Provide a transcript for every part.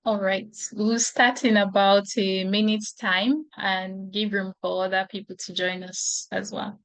All right, we'll start in about a minute's time and give room for other people to join us as well.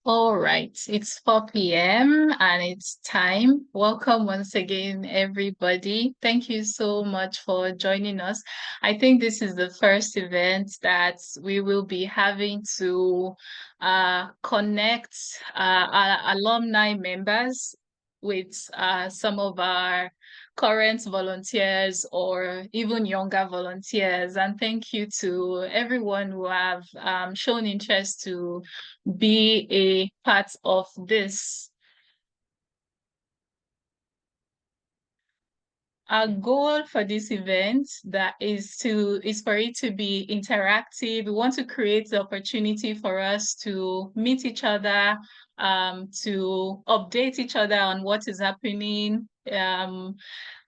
All right, it's 4 p.m. and it's time. Welcome once again, everybody. Thank you so much for joining us. I think this is the first event that we will be having to connect our alumni members with some of our current volunteers or even younger volunteers. And thank you to everyone who have shown interest to be a part of this. Our goal for this event is for it to be interactive. We want to create the opportunity for us to meet each other, to update each other on what is happening in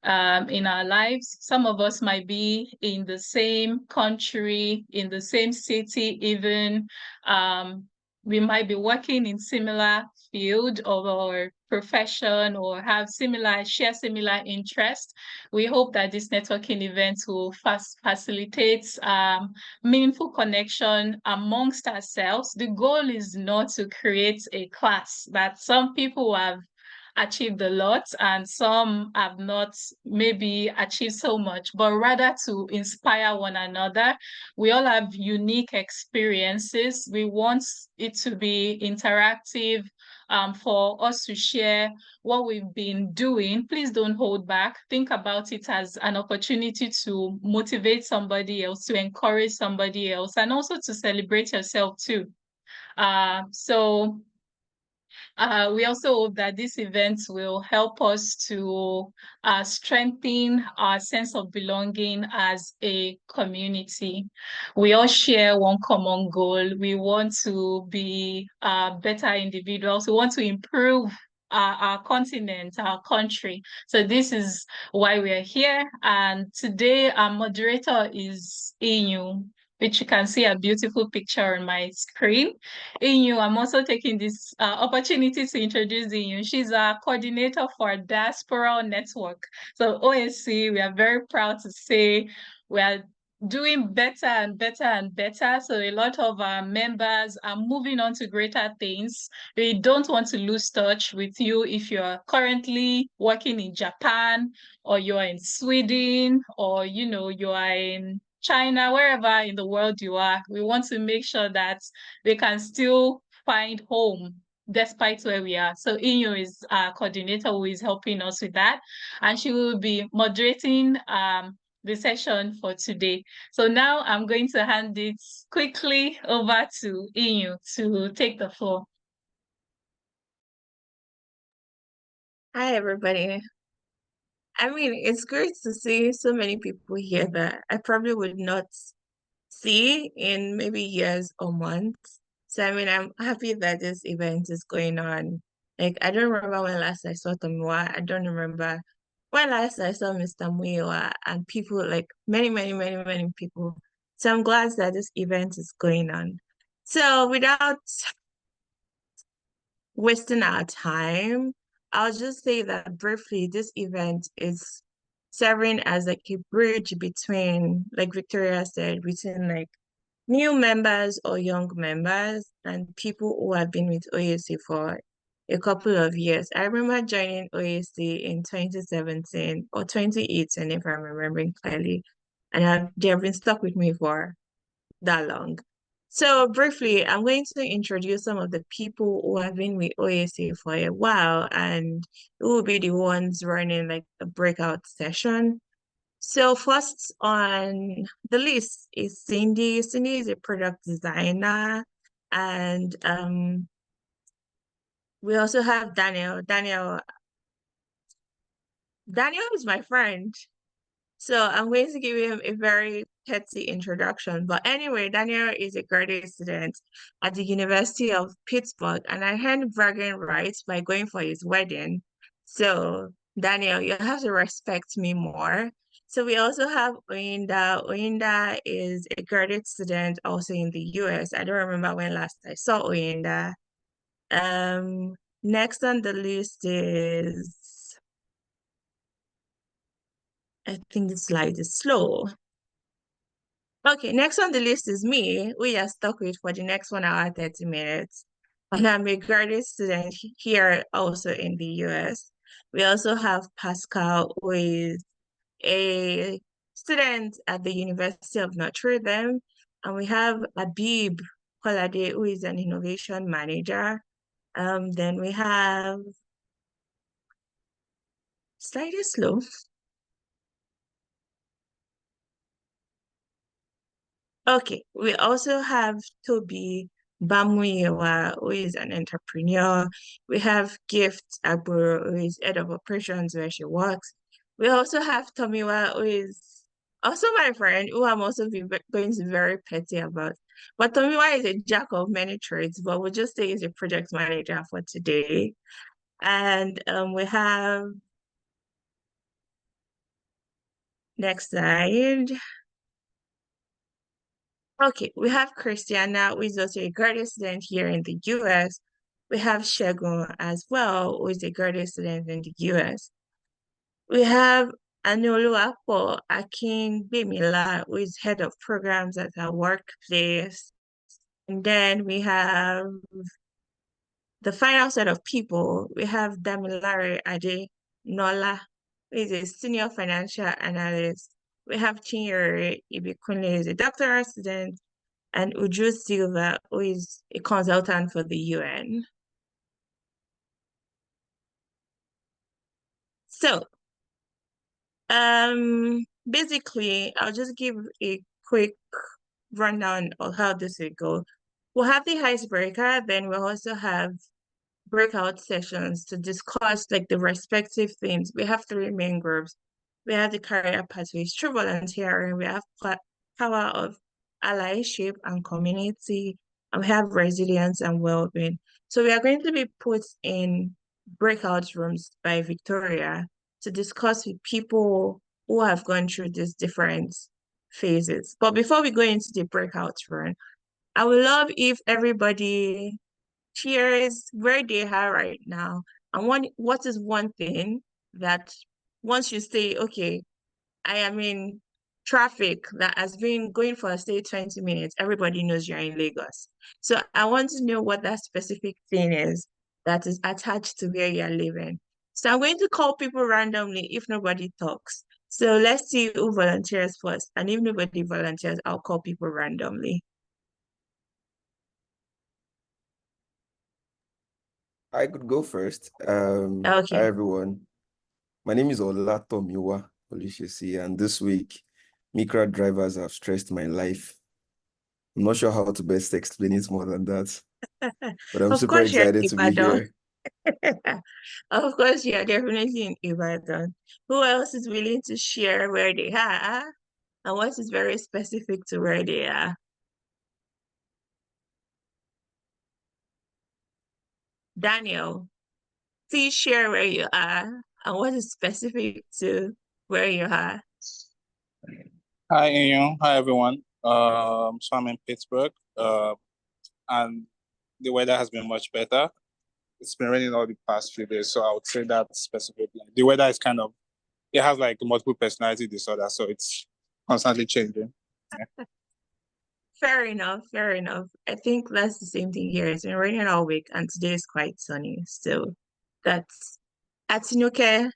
our lives. Some of us might be in the same country, in the same city, even. We might be working in similar field or profession or share similar interests. We hope that this networking event will facilitate meaningful connection amongst ourselves. The goal is not to create a class that some people have achieved a lot and some have not maybe achieved so much, but rather to inspire one another. We all have unique experiences. We want it to be interactive, for us to share what we've been doing. Please don't hold back. Think about it as an opportunity to motivate somebody else, to encourage somebody else, and also to celebrate yourself too. We also hope that this event will help us to strengthen our sense of belonging as a community. We all share one common goal. We want to be better individuals. We want to improve our continent, our country. So this is why we're here. And today our moderator is Inu, which you can see a beautiful picture on my screen. Inu, I'm also taking this opportunity to introduce Inu. She's a coordinator for Diaspora Network. So OAC, we are very proud to say we are doing better and better and better. So a lot of our members are moving on to greater things. We don't want to lose touch with you if you're currently working in Japan or you're in Sweden or you are in China, wherever in the world you are. We want to make sure that they can still find home despite where we are. So Inyo is our coordinator who is helping us with that. And she will be moderating the session for today. So now I'm going to hand it quickly over to Inyo to take the floor. Hi, everybody. I mean, it's great to see so many people here that I probably would not see in maybe years or months. So, I mean, I'm happy that this event is going on. Like, I don't remember when last I saw Tomiwa. I don't remember when last I saw Mr. Muiwa and people, like many, many, many, many people. So I'm glad that this event is going on. So without wasting our time, I'll just say that briefly, this event is serving as like a bridge between, like Victoria said, between like new members or young members and people who have been with OAC for a couple of years. I remember joining OAC in 2017 or 2018, if I'm remembering clearly, and they have been stuck with me for that long. So briefly, I'm going to introduce some of the people who have been with OAC for a while and who will be the ones running like a breakout session. So first on the list is Cindy. Cindy is a product designer, and we also have Daniel. Daniel is my friend. So I'm going to give him a very petty introduction. But anyway, Daniel is a graduate student at the University of Pittsburgh, and I earned bragging rights by going for his wedding. So Daniel, you have to respect me more. So we also have Oyinda. Oyinda is a graduate student also in the US. I don't remember when last I saw Oyinda. Next on the list is, I think the slide is slow. Okay, next on the list is me. We are stuck with for the next 1 hour, 30 minutes. And I'm a graduate student here also in the US. We also have Pascal, who is a student at the University of Notre Dame. And we have Abib Kolade, who is an innovation manager. Then we have, slightly slow. Okay, we also have Toby Bamuyewa, who is an entrepreneur. We have Gift Agboro, who is head of operations where she works. We also have Tomiwa, who is also my friend, who I'm also going to be very petty about. But Tomiwa is a jack of many trades, but we'll just say he's a project manager for today. And we have next slide. Okay, we have Christiana, who is also a graduate student here in the US. We have Shegun as well, who is a graduate student in the US. We have Anoluapo Akin Bimila, who is head of programs at our workplace. And then we have the final set of people. We have Damilare Ade Nola, who is a senior financial analyst. We have Chinyere Ibikunle, who is a doctoral student, and Uju Silva, who is a consultant for the UN. So, basically, I'll just give a quick rundown of how this will go. We'll have the icebreaker, then we'll also have breakout sessions to discuss like the respective themes. We have three main groups. We have the career pathways, true volunteering, we have power of allyship and community, and we have resilience and well-being. So we are going to be put in breakout rooms by Victoria to discuss with people who have gone through these different phases. But before we go into the breakout room, I would love if everybody shares where they are right now and what is one thing that once you say, okay, I am in traffic that has been going for say 20 minutes, everybody knows you're in Lagos. So I want to know what that specific thing is that is attached to where you're living. So I'm going to call people randomly if nobody talks. So let's see who volunteers first. And if nobody volunteers, I'll call people randomly. I could go first. Hi Okay. everyone. My name is Olatomiwa Olishesi, and this week, Mikra drivers have stressed my life. I'm not sure how to best explain it more than that, but I'm Of super course, you're excited in to be Ibadan. here. Of course, you're definitely in Ibadan. Who else is willing to share where they are and what is very specific to where they are? Daniel, please share where you are and what is specific to where you are. Hi, Inyo. Hi, everyone. So I'm in Pittsburgh, and the weather has been much better. It's been raining all the past few days, so I would say that specifically. The weather is kind of, it has like multiple personality disorder, so it's constantly changing. Yeah. Fair enough, fair enough. I think that's the same thing here. It's been raining all week and today is quite sunny. So that's Atinuke.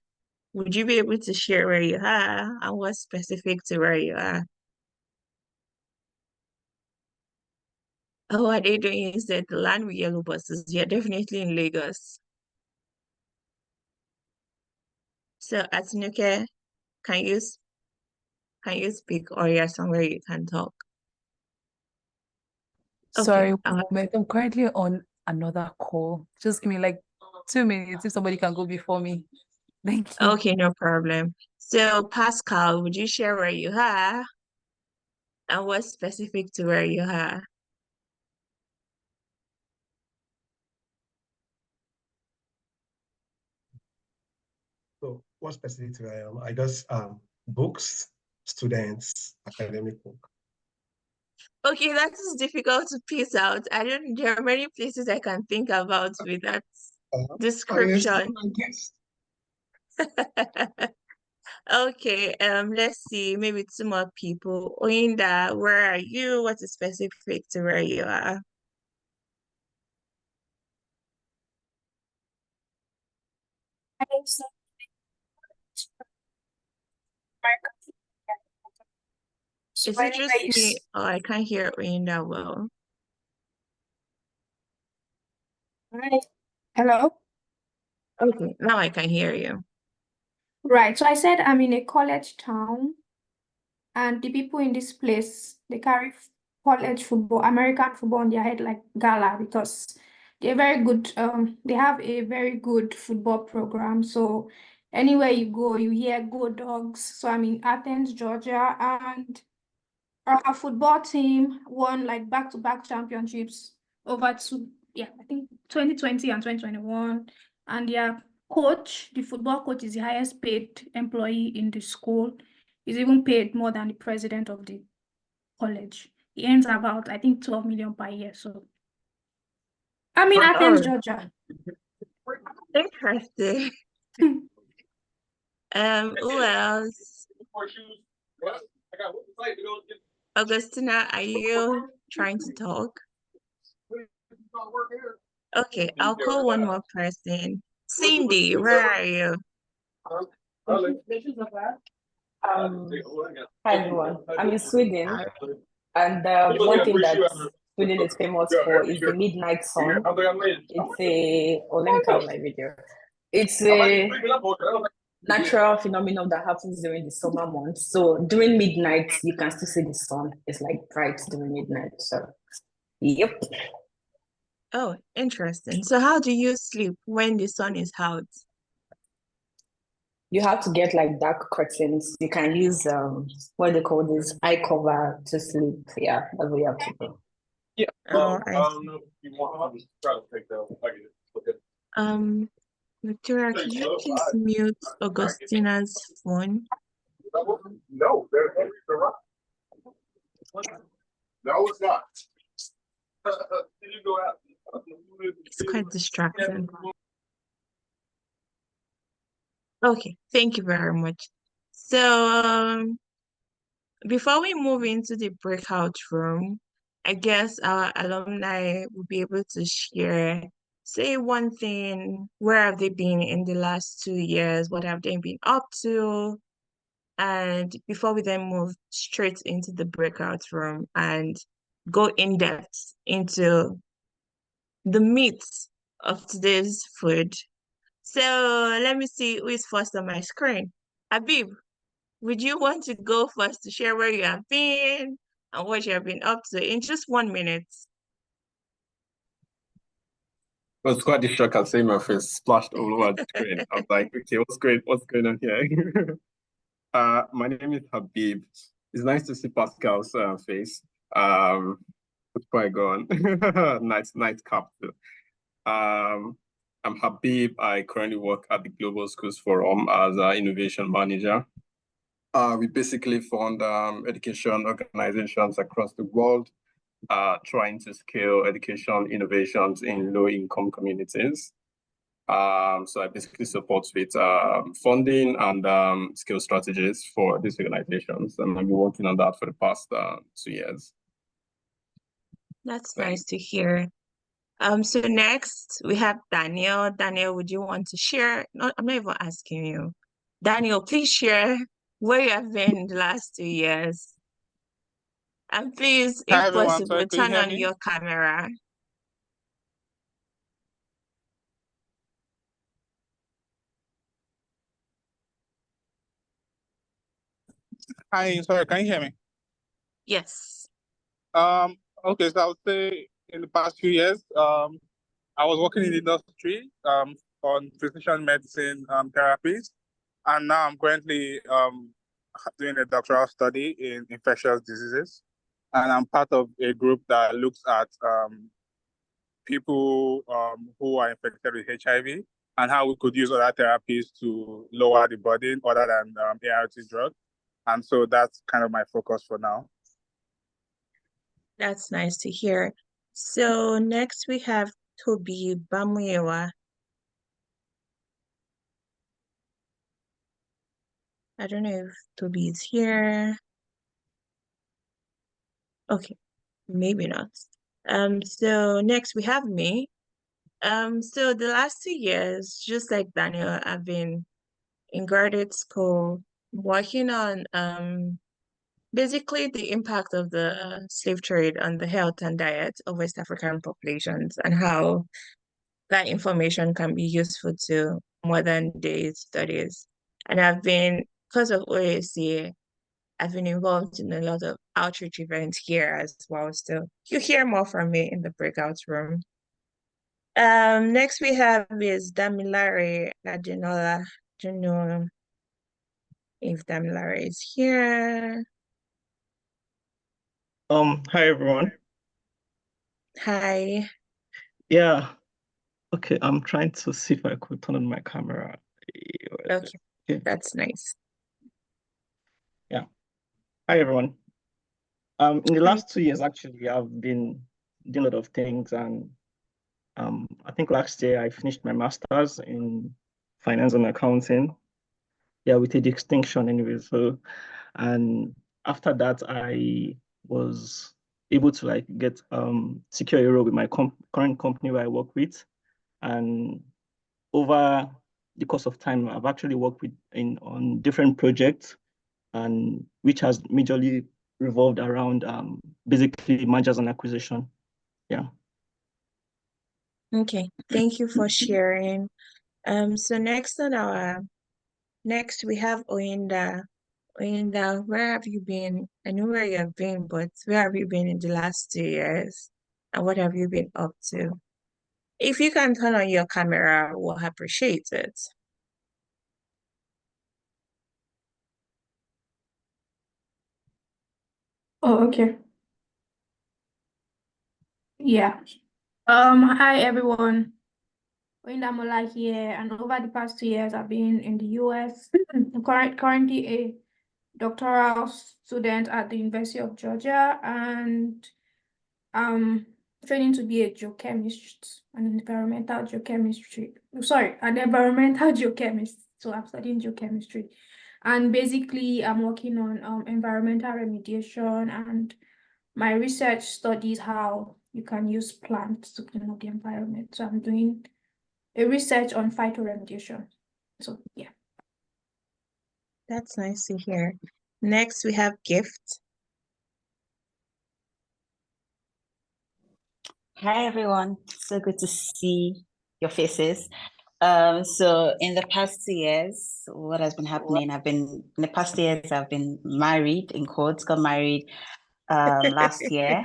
Would you be able to share where you are and what's specific to where you are? Oh, what are they doing instead? The land with yellow buses. You're definitely in Lagos. So, Atinuke, can you speak, or you're somewhere you can talk? Sorry, Okay. I'm currently on another call. Just give me like 2 minutes if somebody can go before me. Thank you. Okay, no problem. So, Pascal, would you share where you are and what's specific to where you are? So what's specific to I am? I guess books, students, academic book. Okay, that is difficult to piece out. There are many places I can think about with that description. Okay, let's see, maybe two more people. Oyinda, where are you? What is specific to where you are? Is it just me? Oh, I can't hear Oyinda well. Right. Hello. Okay, now I can hear you. Right. So I said I'm in a college town, and the people in this place, they carry college football, American football on their head like gala because they're very good. They have a very good football program. So anywhere you go, you hear "Go Dogs." So I'm in Athens, Georgia, and our football team won like back-to-back championships over I think 2020 and 2021. And their coach, the football coach, is the highest paid employee in the school. He's even paid more than the president of the college. He earns about, I think, 12 million per year. So I'm in Athens, Georgia. Interesting. Who else? Augustina, are you trying to talk? Okay, I'll call one more person. Cindy, where are you? Hi everyone. I'm in Sweden, and one thing that Sweden is famous for is the midnight sun. Let me turn on my video. It's a natural phenomenon that happens during the summer months. So during midnight, you can still see the sun. It's like bright during midnight. So, yep. Oh, interesting. So how do you sleep when the sun is out? You have to get like dark curtains. You can use what they call this eye cover to sleep. Yeah, that's what you have to do. Yeah. Oh, I don't know if you want to try to take that. Victoria, could you please mute Augustina's phone? No, they're right. No, it's not. Did you go out? It's quite distracting. Okay, thank you very much. So, before we move into the breakout room, I guess our alumni will be able to share, say one thing, where have they been in the last 2 years? What have they been up to? And before we then move straight into the breakout room and go in depth into the meat of today's food. So let me see who is first on my screen. Habib, would you want to go first to share where you have been and what you have been up to in just 1 minute? It was quite distracting seeing my face splashed all over the screen. I was like, okay, what's going on here? My name is Habib. It's nice to see Pascal's face. It's quite gone. Nice cap too. I'm Habib. I currently work at the Global Schools Forum as an innovation manager. We basically fund education organizations across the world, trying to scale education innovations in low-income communities. So I basically support with funding and skill strategies for these organizations, and I've been working on that for the past 2 years. That's nice to hear. So next we have Daniel. Daniel, would you want to share? No, I'm not even asking you. Daniel, please share where you have been in the last 2 years And please, Hi if everyone, possible, sorry, could you turn hear on me? your camera. Hi, sorry, can you hear me? Yes. Okay, so I would say in the past few years, I was working in the industry on precision medicine therapies, and now I'm currently doing a doctoral study in infectious diseases, and I'm part of a group that looks at people who are infected with HIV and how we could use other therapies to lower the burden other than ART drugs. And so that's kind of my focus for now. That's nice to hear. So next we have Toby Bamuyewa. I don't know if Toby is here. Okay, maybe not. So next we have me. So the last 2 years, just like Daniel, I've been in graduate school working on basically the impact of the slave trade on the health and diet of West African populations and how that information can be useful to modern day studies. And because of OAC, I've been involved in a lot of outreach events here as well. So you'll hear more from me in the breakout room. Next we have is Damilare Adenola. Don't know if Damilare is here. Hi everyone. Hi. Yeah. Okay, I'm trying to see if I could turn on my camera. Okay, Okay. that's nice. Yeah. Hi everyone. In the Hi. last 2 years, actually, I've been doing a lot of things, and I think last year I finished my master's in finance and accounting. Yeah, with a distinction anyway. So, and after that, I was able to like get secure a role with my current company where I work with, and over the course of time, I've actually worked on different projects, and which has majorly revolved around basically mergers and acquisition. Yeah. Okay, thank you for sharing. So next we have Oyinda. Oyinda, where have you been? I know where you have been, but where have you been in the last 2 years? And what have you been up to? If you can turn on your camera, we'll appreciate it. Oh, okay. Yeah. Hi everyone. Oyindamola here, and over the past 2 years, I've been in the US. I'm currently a doctoral student at the University of Georgia, and training to be a geochemist, an environmental geochemist. So I'm studying geochemistry, and basically I'm working on environmental remediation, and my research studies how you can use plants to clean up the environment. So I'm doing a research on phytoremediation. So yeah. That's nice to hear. Next, we have Gift. Hi everyone, so good to see your faces. So in the past 2 years, what has been happening? I've been married, in quotes, got married last year.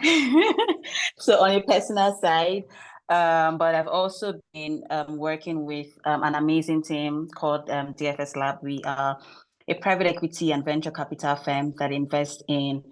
So on a personal side, but I've also been working with an amazing team called DFS Lab. We are a private equity and venture capital firm that invests in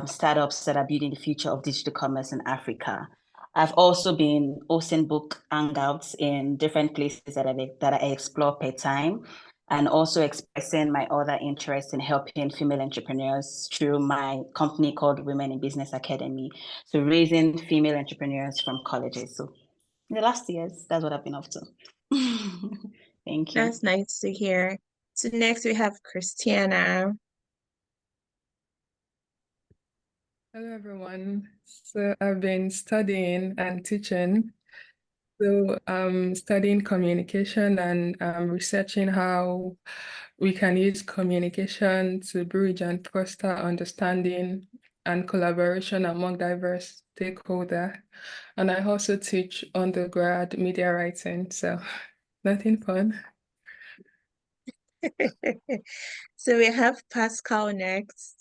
startups that are building the future of digital commerce in Africa. I've also been hosting book hangouts in different places that I explore per time, and also expressing my other interest in helping female entrepreneurs through my company called Women in Business Academy. So raising female entrepreneurs from colleges. So in the last years, that's what I've been up to. Thank you. That's nice to hear. So next we have Christiana. Hello, everyone. So I've been studying and teaching. So I'm studying communication and researching how we can use communication to bridge and foster understanding and collaboration among diverse stakeholders. And I also teach undergrad media writing, so nothing fun. So we have Pascal next.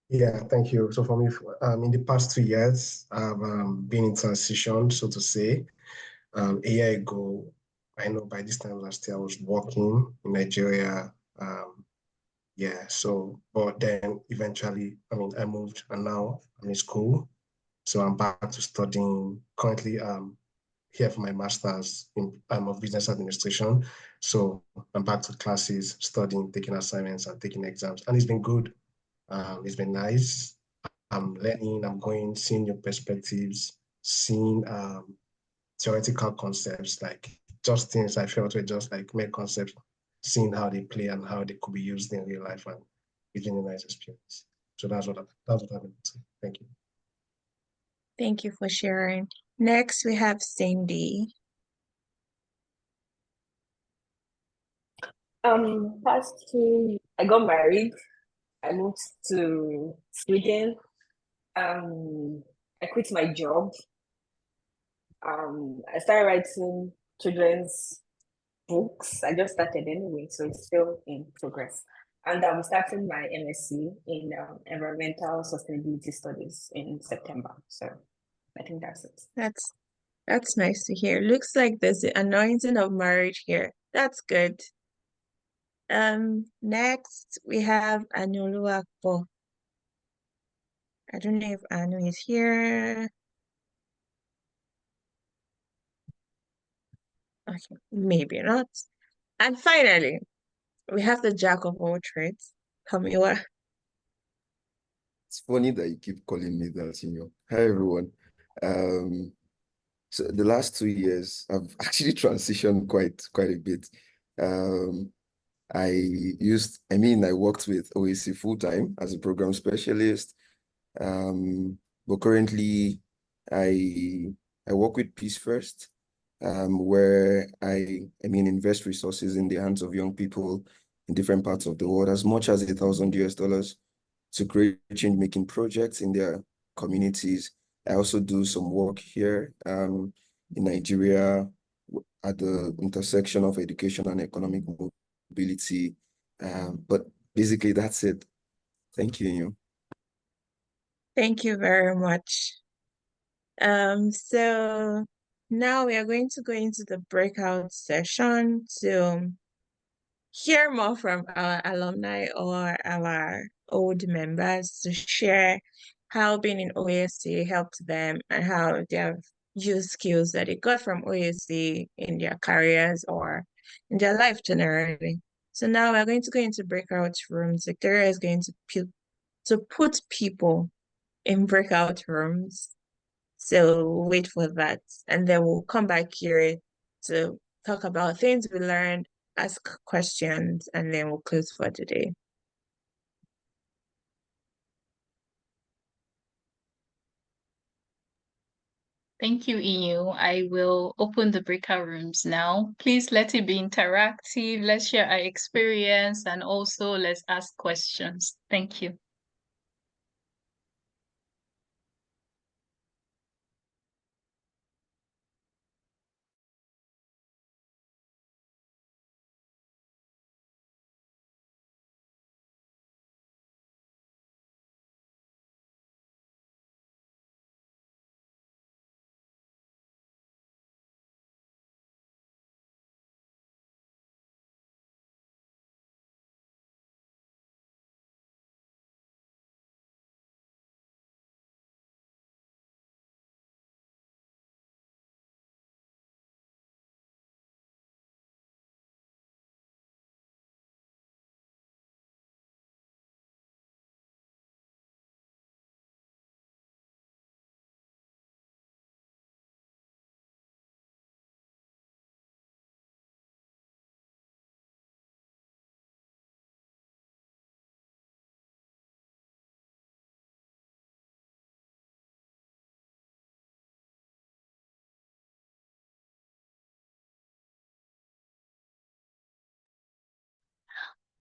Yeah, thank you. So for me, in the past 2 years, I've been in transition, so to say. A year ago, I know by this time last year, I was working in Nigeria. Yeah, so, but then eventually, I moved and now I'm in school. So I'm back to studying currently here for my master's in of business administration. So I'm back to classes, studying, taking assignments and taking exams. And it's been good. It's been nice. I'm learning, I'm going, seeing new perspectives, seeing theoretical concepts, like just things I felt were just like mere concepts, seeing how they play and how they could be used in real life, and it's been a nice experience. So that's what I've been saying. Thank you. Thank you for sharing. Next, we have Cindy. I got married. I moved to Sweden. I quit my job. I started writing children's books. I just started anyway, so it's still in progress. And I'm starting my MSc in environmental sustainability studies in September. So I think that's it. That's nice to hear. Looks like there's the anointing of marriage here. That's good. Next we have Anuluakpo. I don't know if Anu is here. Okay, maybe not. And finally, we have the jack of all trades, Camila. It's funny that you keep calling me that, Hi, everyone. So the last 2 years, I've actually transitioned quite a bit. I worked with OAC full-time as a program specialist. But currently I work with Peace First, where I invest resources in the hands of young people in different parts of the world, as much as $1,000 to create change-making projects in their communities. I also do some work here in Nigeria at the intersection of education and economic mobility. But basically, that's it. Thank you. Thank you very much. So now we are going to go into the breakout session to hear more from our alumni or our old members to share how being in OAC helped them and how they have used skills that they got from OAC in their careers or in their life generally. So now we're going to go into breakout rooms. Victoria is going to put people in breakout rooms. So wait for that. And then we'll come back here to talk about things we learned, ask questions, and then we'll close for today. Thank you, Inu. I will open the breakout rooms now. Please let it be interactive. Let's share our experience and also let's ask questions. Thank you.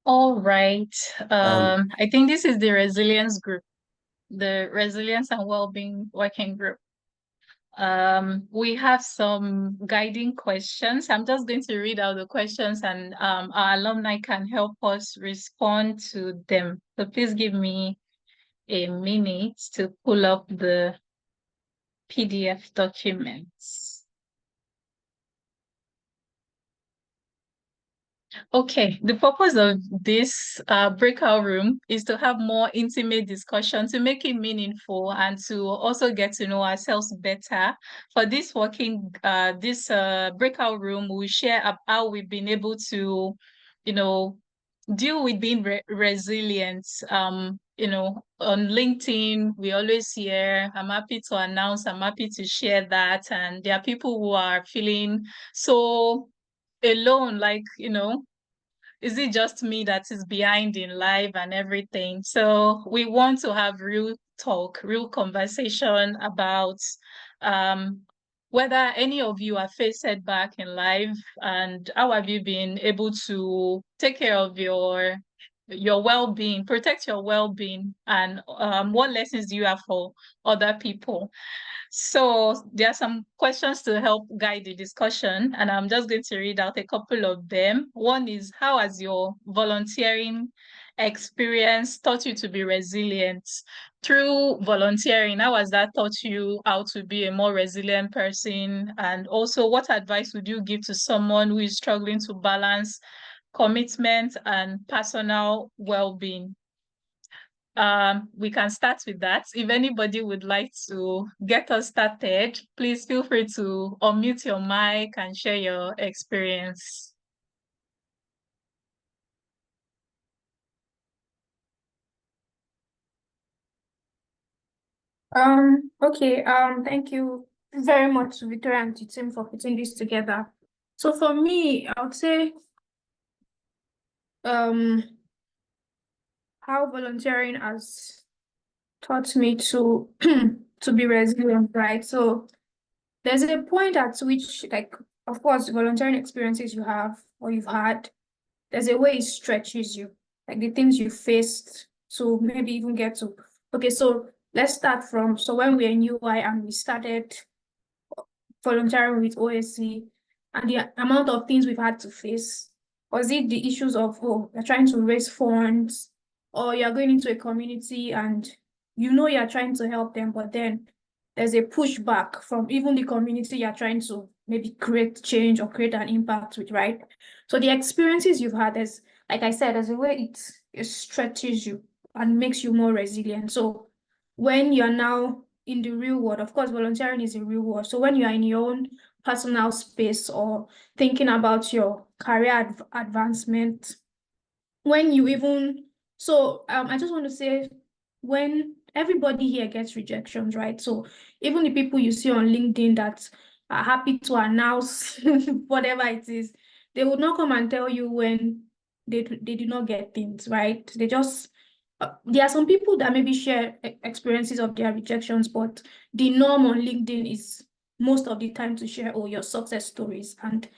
All right. Um, I think this is the resilience group, the resilience and well-being working group. We have some guiding questions. I'm just going to read out the questions and our alumni can help us respond to them. So please give me a minute to pull up the PDF documents. Okay, the purpose of this breakout room is to have more intimate discussion, to make it meaningful, and to also get to know ourselves better. For this breakout room, we share how we've been able to, deal with being resilient. On LinkedIn, we always hear, I'm happy to announce, I'm happy to share that. And there are people who are feeling so alone, like, is it just me that is behind in life and everything? So we want to have real talk, real conversation about whether any of you have faced setback in life and how have you been able to take care of your well-being, protect your well-being, and what lessons do you have for other people? So there are some questions to help guide the discussion, and I'm just going to read out a couple of them. One is, how has your volunteering experience taught you to be resilient? Through volunteering, how has that taught you how to be a more resilient person? And also, what advice would you give to someone who is struggling to balance commitment and personal well-being? We can start with that. If anybody would like to get us started, please feel free to unmute your mic and share your experience. Okay, thank you very much, Victoria and the team, for putting this together. So for me, I would say how volunteering has taught me to to be resilient, right? So there's a point at which, like, of course, volunteering experiences you have or you've had, there's a way it stretches you, like the things you faced to maybe even get to. Okay, so let's start from, so when we were in UI and we started volunteering with OAC and the amount of things we've had to face. Was it the issues of, oh, you're trying to raise funds, or you're going into a community and you're trying to help them, but then there's a pushback from even the community you're trying to maybe create change or create an impact with, right? So the experiences you've had, is, like I said, there's a way it stretches you and makes you more resilient. So when you're now in the real world, of course, volunteering is a real world. So when you are in your own personal space or thinking about your career advancement, when you even, so I just want to say, when everybody here gets rejections, right? So even the people you see on LinkedIn that are happy to announce whatever it is, they would not come and tell you when they do not get things, right? They just, there are some people that maybe share experiences of their rejections, but the norm on LinkedIn is most of the time to share all your success stories. And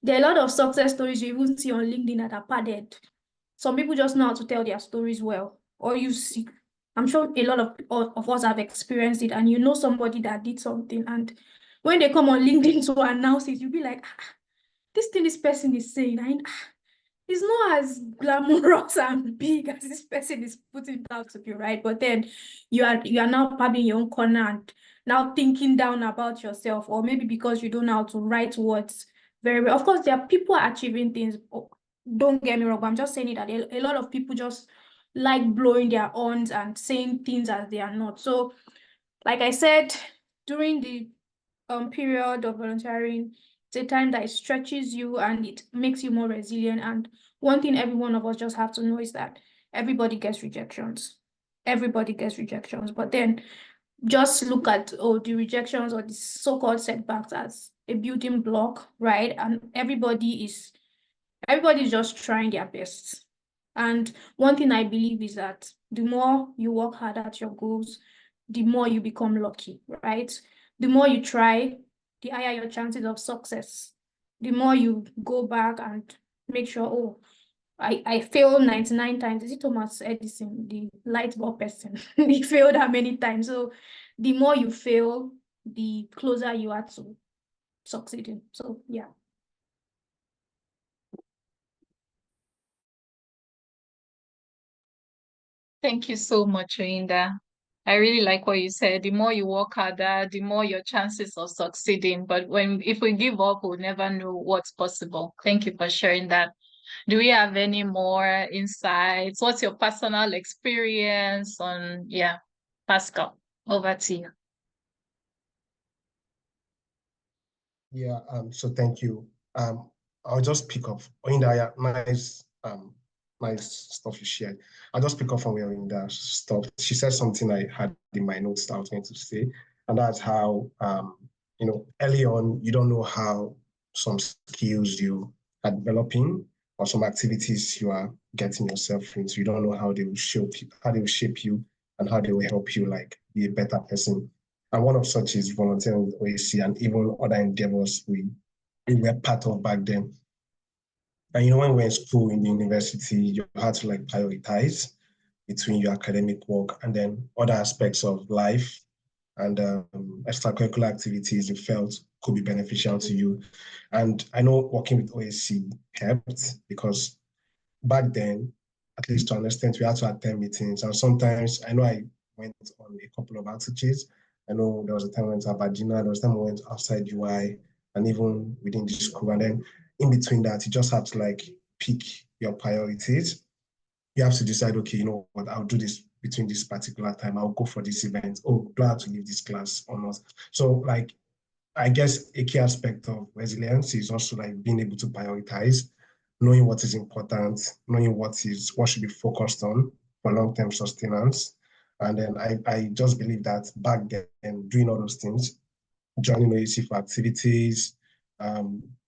there are a lot of success stories you even see on LinkedIn that are padded. Some people just know how to tell their stories well, or you see, I'm sure a lot of us have experienced it, and you know somebody that did something, and when they come on LinkedIn to announce it, you'll be like, this thing this person is saying, it's not as glamorous and big as this person is putting it out to be, right? But then you are now probably in your own corner and now thinking down about yourself, or maybe because you don't know how to write words very well. Of course, there are people achieving things. Don't get me wrong, but I'm just saying it that a lot of people just like blowing their horns and saying things as they are not. So, like I said, during the period of volunteering, it's a time that it stretches you and it makes you more resilient. And one thing every one of us just have to know is that everybody gets rejections. Everybody gets rejections. But then just look at the rejections or the so-called setbacks as a building block, right? And everybody's just trying their best. And one thing I believe is that the more you work hard at your goals, the more you become lucky, right? The more you try, the higher your chances of success. The more you go back and make sure, I failed 99 times. Is it Thomas Edison, the light bulb person? He failed that many times. So the more you fail, the closer you are to succeeding. So yeah. Thank you so much, Oinda. I really like what you said. The more you work harder, the more your chances of succeeding. But if we give up, we'll never know what's possible. Thank you for sharing that. Do we have any more insights? What's your personal experience on, Pascal, over to you. Yeah, so thank you. I'll just pick up Oinda, nice stuff you shared. I'll just pick up from where Oinda stopped. She said something I had in my notes that I was going to say, and that's how early on you don't know how some skills you are developing or some activities you are getting yourself into. You don't know how they will shape you and how they will help you like be a better person. And one of such is volunteering with OAC and even other endeavors we were part of back then. And when we were in school, in the university, you had to like prioritize between your academic work and then other aspects of life and extracurricular activities you felt could be beneficial to you. And I know working with OAC helped because back then, at least to an extent, we had to attend meetings. And sometimes I know I went on a couple of outreaches. I know there was a time I went to Aberdeen, there was a time I went outside UI and even within the school. And then in between that, you just have to like pick your priorities. You have to decide, okay, you know what, I'll do this between this particular time. I'll go for this event. Oh, do I have to leave this class or not? So like, I guess a key aspect of resilience is also like being able to prioritize, knowing what is important, knowing what should be focused on for long-term sustenance. And then I just believe that back then, doing all those things, joining OAC for activities,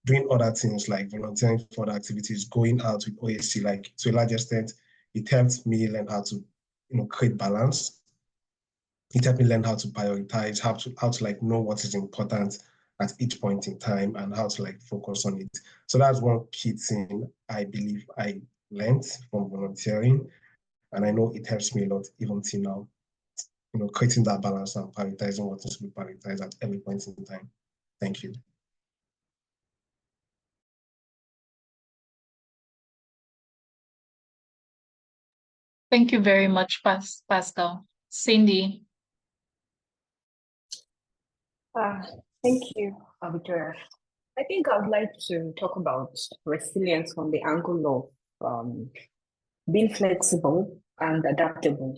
doing other things like volunteering for other activities, going out with OAC, like to a large extent, it helped me learn how to, create balance. It helped me learn how to prioritize, how to like know what is important at each point in time and how to like focus on it. So that's one key thing I believe I learned from volunteering. And I know it helps me a lot even till now, creating that balance and prioritizing what needs to be prioritized at every point in time. Thank you. Thank you very much, Pascal. Cindy. Thank you, Victoria. I think I would like to talk about resilience from the angle of being flexible and adaptable.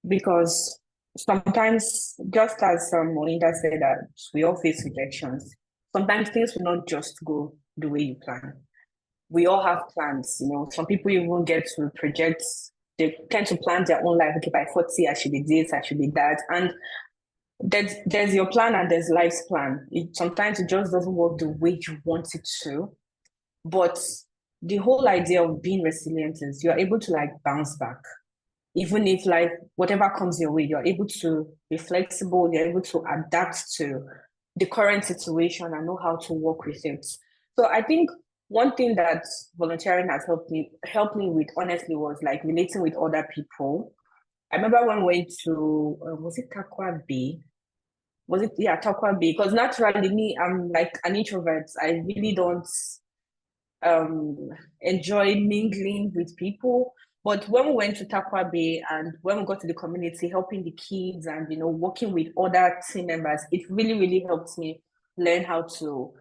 Because sometimes, just as Molinda said that we all face rejections, sometimes things will not just go the way you plan. We all have plans, some people even get to project, they tend to plan their own life. Okay, by 40, I should be this, I should be that. And there's your plan and there's life's plan. Sometimes it just doesn't work the way you want it to. But the whole idea of being resilient is you're able to like bounce back. Even if like whatever comes your way, you're able to be flexible, you're able to adapt to the current situation and know how to work with it. So I think one thing that volunteering has helped me with, honestly, was like relating with other people. I remember when we went to, was it Takwa Bay? Takwa Bay? Because naturally, me, I'm like an introvert. I really don't enjoy mingling with people. But when we went to Takwa Bay and when we got to the community, helping the kids and, working with other team members, it really, really helped me learn how to,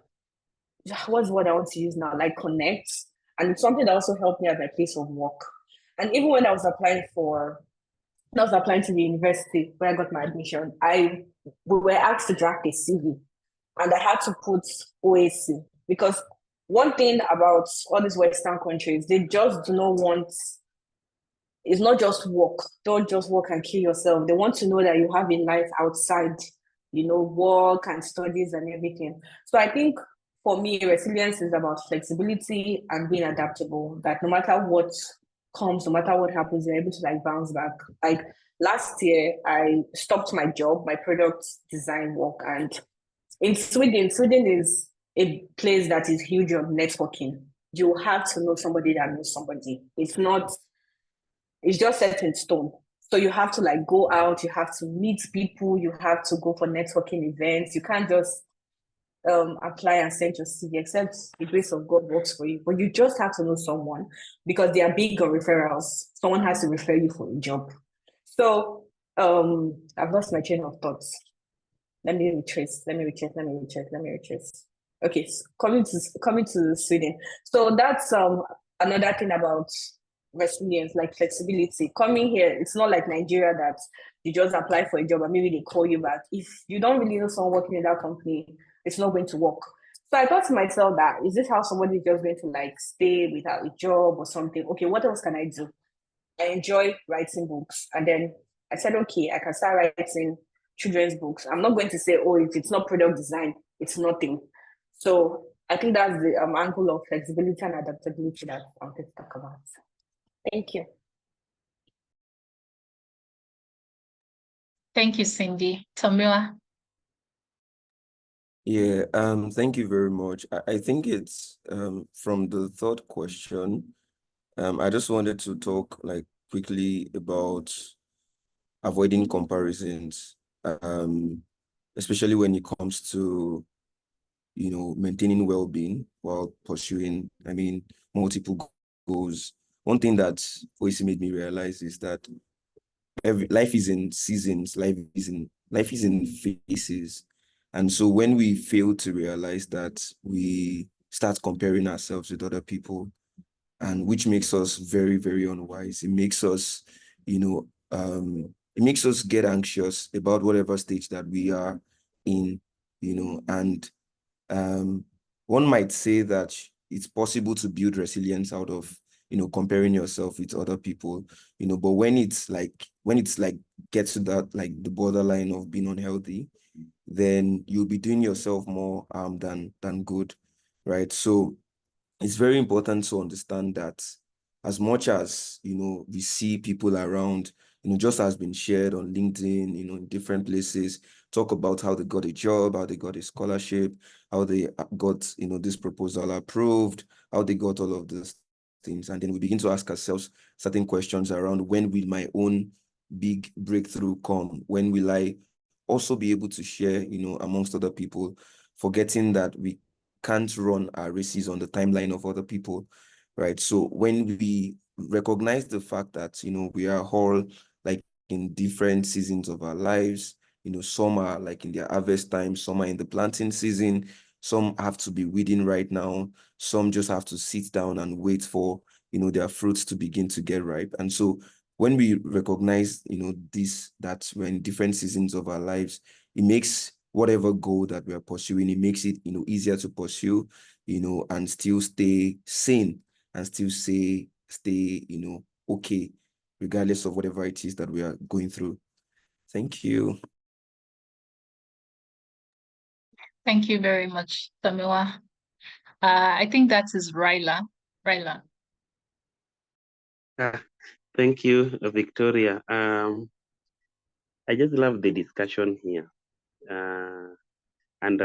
what's the word I want to use now, like connect. And it's something that also helped me at my place of work. And even when I was applying to the university where I got my admission, we were asked to draft a CV and I had to put OAC because one thing about all these Western countries, they just do not want, it's not just work. Don't just work and kill yourself. They want to know that you have a life outside, work and studies and everything. So I think for me, resilience is about flexibility and being adaptable, that no matter what comes, no matter what happens, you're able to like bounce back. Like last year, I stopped my job, my product design work. And in Sweden is a place that is huge on networking. you have to know somebody that knows somebody. It's just set in stone. So you have to like go out, you have to meet people, you have to go for networking events. You can't just apply and send your CV, except the grace of God works for you. But you just have to know someone, because they are big on referrals. Someone has to refer you for a job. So I've lost my train of thoughts. Let me retrace. Okay, so coming to Sweden. So that's another thing about resilience, like flexibility. Coming here, it's not like Nigeria that you just apply for a job and maybe they call you back. If you don't really know someone working in that company, it's not going to work. So I thought to myself that, is this how somebody is just going to like stay without a job or something? Okay, what else can I do? I enjoy writing books. And then I said, okay, I can start writing children's books. I'm not going to say, oh, if it's not product design, it's nothing. So I think that's the angle of flexibility and adaptability that I wanted to talk about. Thank you. Thank you, Cindy. Tomiwa. Yeah, thank you very much. I think it's from the third question. I just wanted to talk like quickly about avoiding comparisons, especially when it comes to, you know, maintaining well-being while pursuing, I mean, multiple goals. One thing that OAC made me realize is that life is in seasons, life is in phases. And so when we fail to realize that, we start comparing ourselves with other people, and which makes us very, very unwise. It makes us, you know, it makes us get anxious about whatever stage that we are in, you know, and one might say that it's possible to build resilience out of, you know, comparing yourself with other people, you know, but when it's like gets to that, like the borderline of being unhealthy, then you'll be doing yourself more harm than good, right? So it's very important to understand that as much as, you know, we see people around, you know, just has been shared on LinkedIn, you know, in different places, talk about how they got a job, how they got a scholarship, how they got, you know, this proposal approved, how they got all of these things. And then we begin to ask ourselves certain questions around, when will my own big breakthrough come? When will I also be able to share, you know, amongst other people, forgetting that we can't run our races on the timeline of other people, right? So when we recognize the fact that, you know, we are all like in different seasons of our lives, you know, some are like in their harvest time, some are in the planting season, some have to be weeding right now, some just have to sit down and wait for, you know, their fruits to begin to get ripe. And so when we recognize, you know, that we're in different seasons of our lives, it makes whatever goal that we are pursuing, it makes it, you know, easier to pursue, you know, and still stay sane and still stay, you know, okay, regardless of whatever it is that we are going through. Thank you. Thank you very much, Tomiwa. I think that is Ryla. Thank you, Victoria. I just love the discussion here. And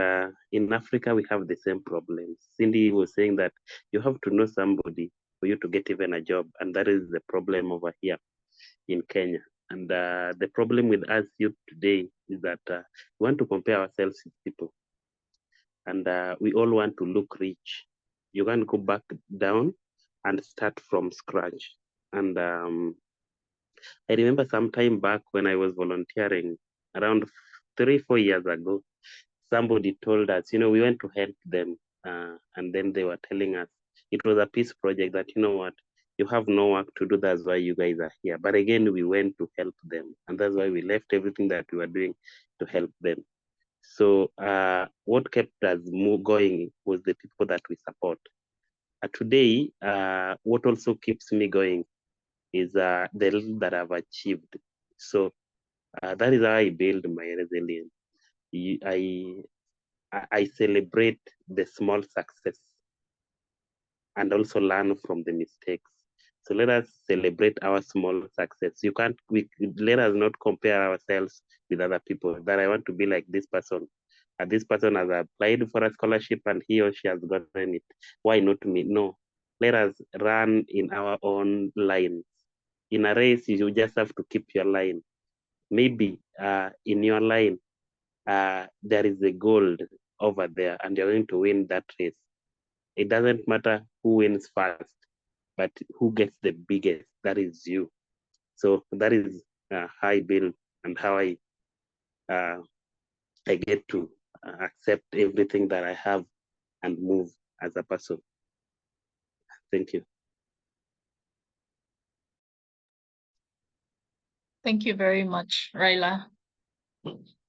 in Africa, we have the same problems. Cindy was saying that you have to know somebody for you to get even a job. And that is the problem over here in Kenya. And the problem with us youth today is that we want to compare ourselves with people. And we all want to look rich. You can't go back down and start from scratch. And I remember some time back when I was volunteering around 3-4 years ago, somebody told us, you know, we went to help them. And then they were telling us it was a peace project that, you know what, you have no work to do. That's why you guys are here. But again, we went to help them. And that's why we left everything that we were doing to help them. So what kept us going was the people that we support. Today, what also keeps me going is the little that I've achieved. So that is how I build my resilience. I celebrate the small success and also learn from the mistakes. So let us celebrate our small success. Let us not compare ourselves with other people. That I want to be like this person. And this person has applied for a scholarship and he or she has gotten it. Why not me? No. let us run in our own lines. In a race, you just have to keep your line. Maybe in your line, there is a gold over there and you're going to win that race. It doesn't matter who wins first, but who gets the biggest, that is you. So that is how I build and how I get to accept everything that I have and move as a person. Thank you. Thank you very much, Raila.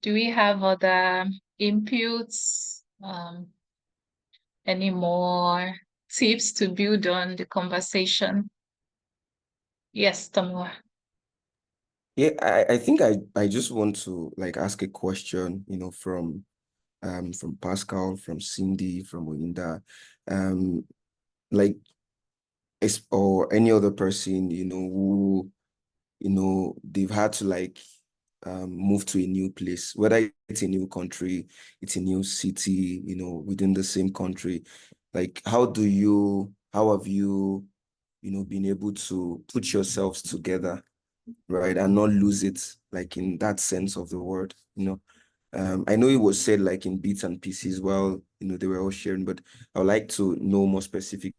Do we have other inputs? Any more tips to build on the conversation? Yes, Tamua. Yeah, I think I just want to like ask a question, from Pascal, from Cindy, from Oyinda, like or any other person, who, they've had to like move to a new place, whether it's a new country, it's a new city, within the same country. Like, how have you, been able to put yourselves together, right, and not lose it, like in that sense of the word, I know it was said like in bits and pieces while, they were all sharing, but I would like to know more specifically,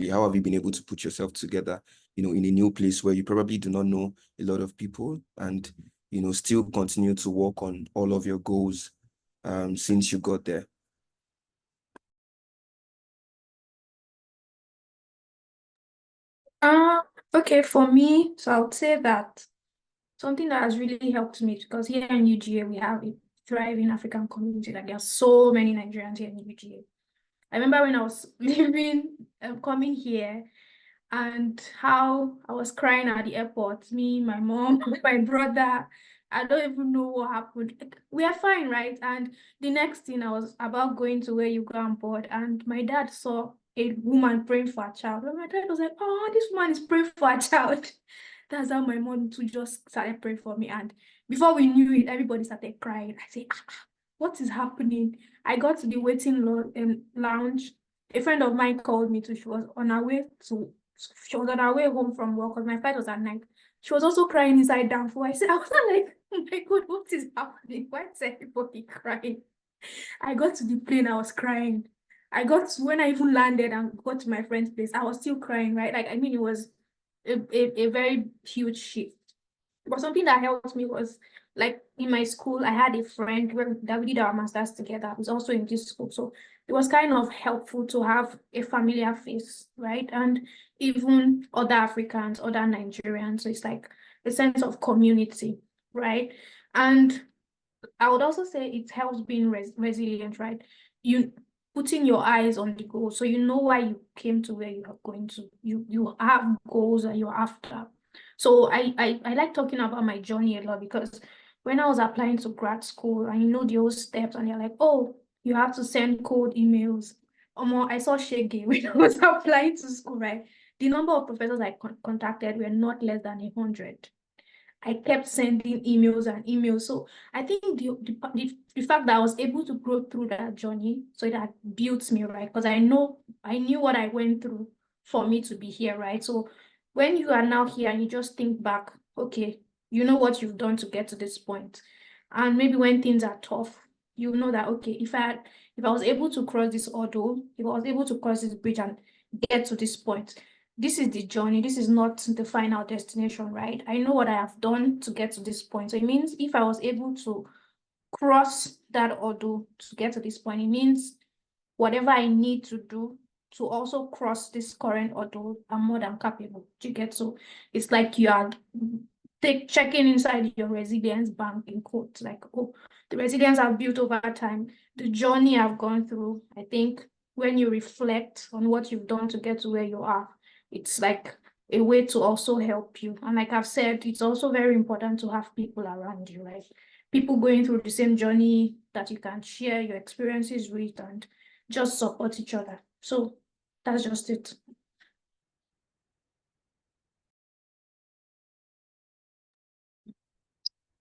how have you been able to put yourself together, in a new place where you probably do not know a lot of people and, still continue to work on all of your goals since you got there? Okay, for me, so I would say that something that has really helped me, because here in UGA we have a thriving African community. Like there are so many Nigerians here in UGA. I remember when I was coming here, and how I was crying at the airport. Me, my mom, my brother. I don't even know what happened. We are fine, right? And the next thing, I was about going to where you go on board, and my dad saw a woman praying for a child. And my dad was like, "Oh, this woman is praying for a child." That's how my mom too just started praying for me. And before we knew it, everybody started crying. I said, what is happening? I got to the waiting lounge. A friend of mine called me too. She was on her way home from work because my flight was at night. She was also crying inside Danfo. I was like, oh my God, what is happening? Why is everybody crying? I got to the plane, I was crying. When I even landed and got to my friend's place, I was still crying, right? Like, I mean, it was a very huge shift. But something that helped me was, like, in my school, I had a friend that we did our masters together. Who's also in this school. So it was kind of helpful to have a familiar face, right? And even other Africans, other Nigerians. So it's like a sense of community, right? And I would also say it helps being resilient, right? You putting your eyes on the goal, so you know why you came to where you are going to. You have goals that you're after. So I like talking about my journey a lot, because when I was applying to grad school, and the whole steps, and they're like, oh, you have to send cold emails. I saw Shege when I was applying to school, right? The number of professors I contacted were not less than 100. I kept sending emails and emails. So I think the fact that I was able to grow through that journey, so that built me, right? Because I knew what I went through for me to be here, right? So when you are now here and you just think back, okay, you know what you've done to get to this point. And maybe when things are tough, you know that, okay, if I was able to cross this hurdle, if I was able to cross this bridge and get to this point, this is the journey. This is not the final destination, right? I know what I have done to get to this point. So it means if I was able to cross that hurdle to get to this point, it means whatever I need to do to also cross this current hurdle, I'm more than capable to get. So it's like you are checking inside your resilience bank, in quotes, like, oh, the resilience I've built over time, the journey I've gone through. I think when you reflect on what you've done to get to where you are, it's like a way to also help you. And like I've said, it's also very important to have people around you, right? People going through the same journey that you can share your experiences with and just support each other. So that's just it.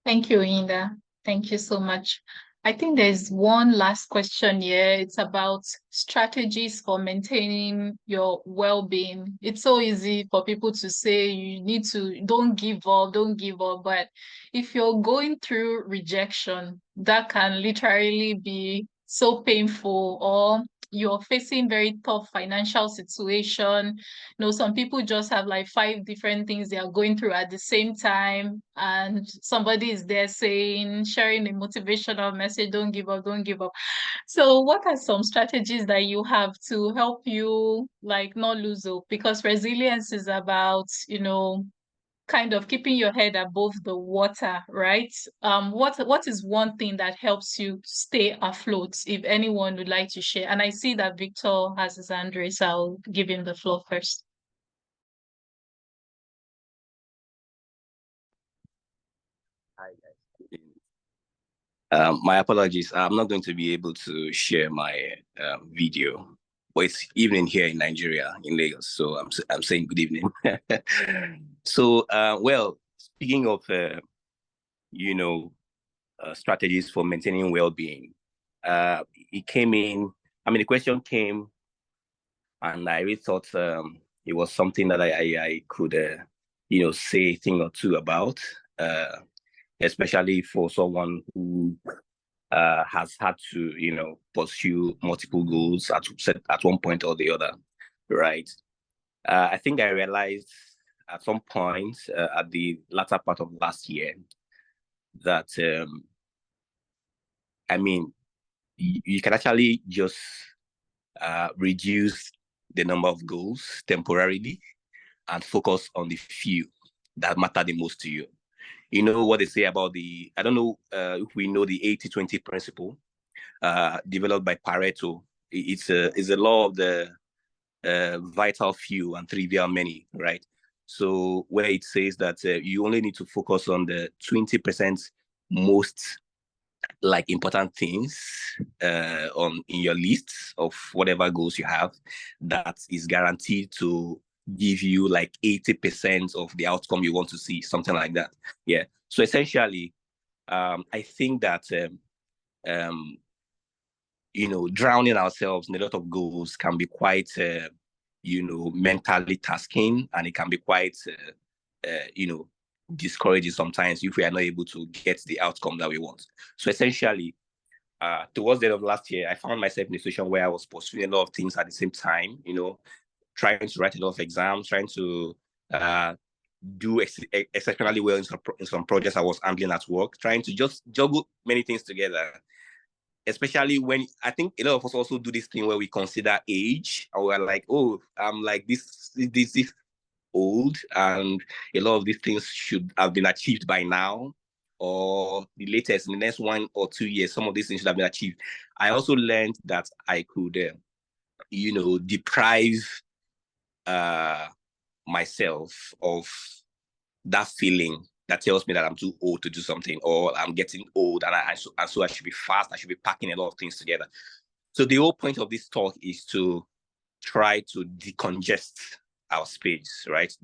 Thank you, Inda. Thank you so much. I think there's one last question here. It's about strategies for maintaining your well-being. It's so easy for people to say you need to don't give up. But if you're going through rejection, that can literally be so painful, or you're facing very tough financial situation. Some people just have like 5 different things they are going through at the same time, and somebody is there sharing a motivational message, don't give up, don't give up. So what are some strategies that you have to help you like not lose hope? Because resilience is about, kind of keeping your head above the water, right? What is one thing that helps you stay afloat, if anyone would like to share? And I see that Victor has his hand raised, so I'll give him the floor first. Hi guys. My apologies. I'm not going to be able to share my video, but it's evening here in Nigeria, in Lagos. So I'm saying good evening. So, well, speaking of, strategies for maintaining well-being, it came in. I mean, the question came, and I really thought it was something that I could, say a thing or two about. Especially for someone who has had to, pursue multiple goals at one point or the other, right? I think I realized at some point at the latter part of last year that, you can actually just reduce the number of goals temporarily and focus on the few that matter the most to you. You know what they say about I don't know if we know the 80-20 principle developed by Pareto. It's a law of the vital few and trivial many, right? So where it says that you only need to focus on the 20% most important things in your list of whatever goals you have, that is guaranteed to give you 80% of the outcome you want to see, something like that. Yeah. So essentially, I think that drowning ourselves in a lot of goals can be quite mentally tasking, and it can be quite discouraging sometimes if we are not able to get the outcome that we want. So essentially, towards the end of last year, I found myself in a situation where I was pursuing a lot of things at the same time, trying to write a lot of exams, trying to do exceptionally well in some projects I was handling at work, trying to just juggle many things together. Especially when I think a lot of us also do this thing where we consider age, and we're like, oh, I'm like this old, and a lot of these things should have been achieved by now, or the latest in the next 1 or 2 years, some of these things should have been achieved. I also learned that I could, deprive myself of that feeling that tells me that I'm too old to do something, or I'm getting old and so I should be fast, I should be packing a lot of things together. So the whole point of this talk is to try to decongest our space, right?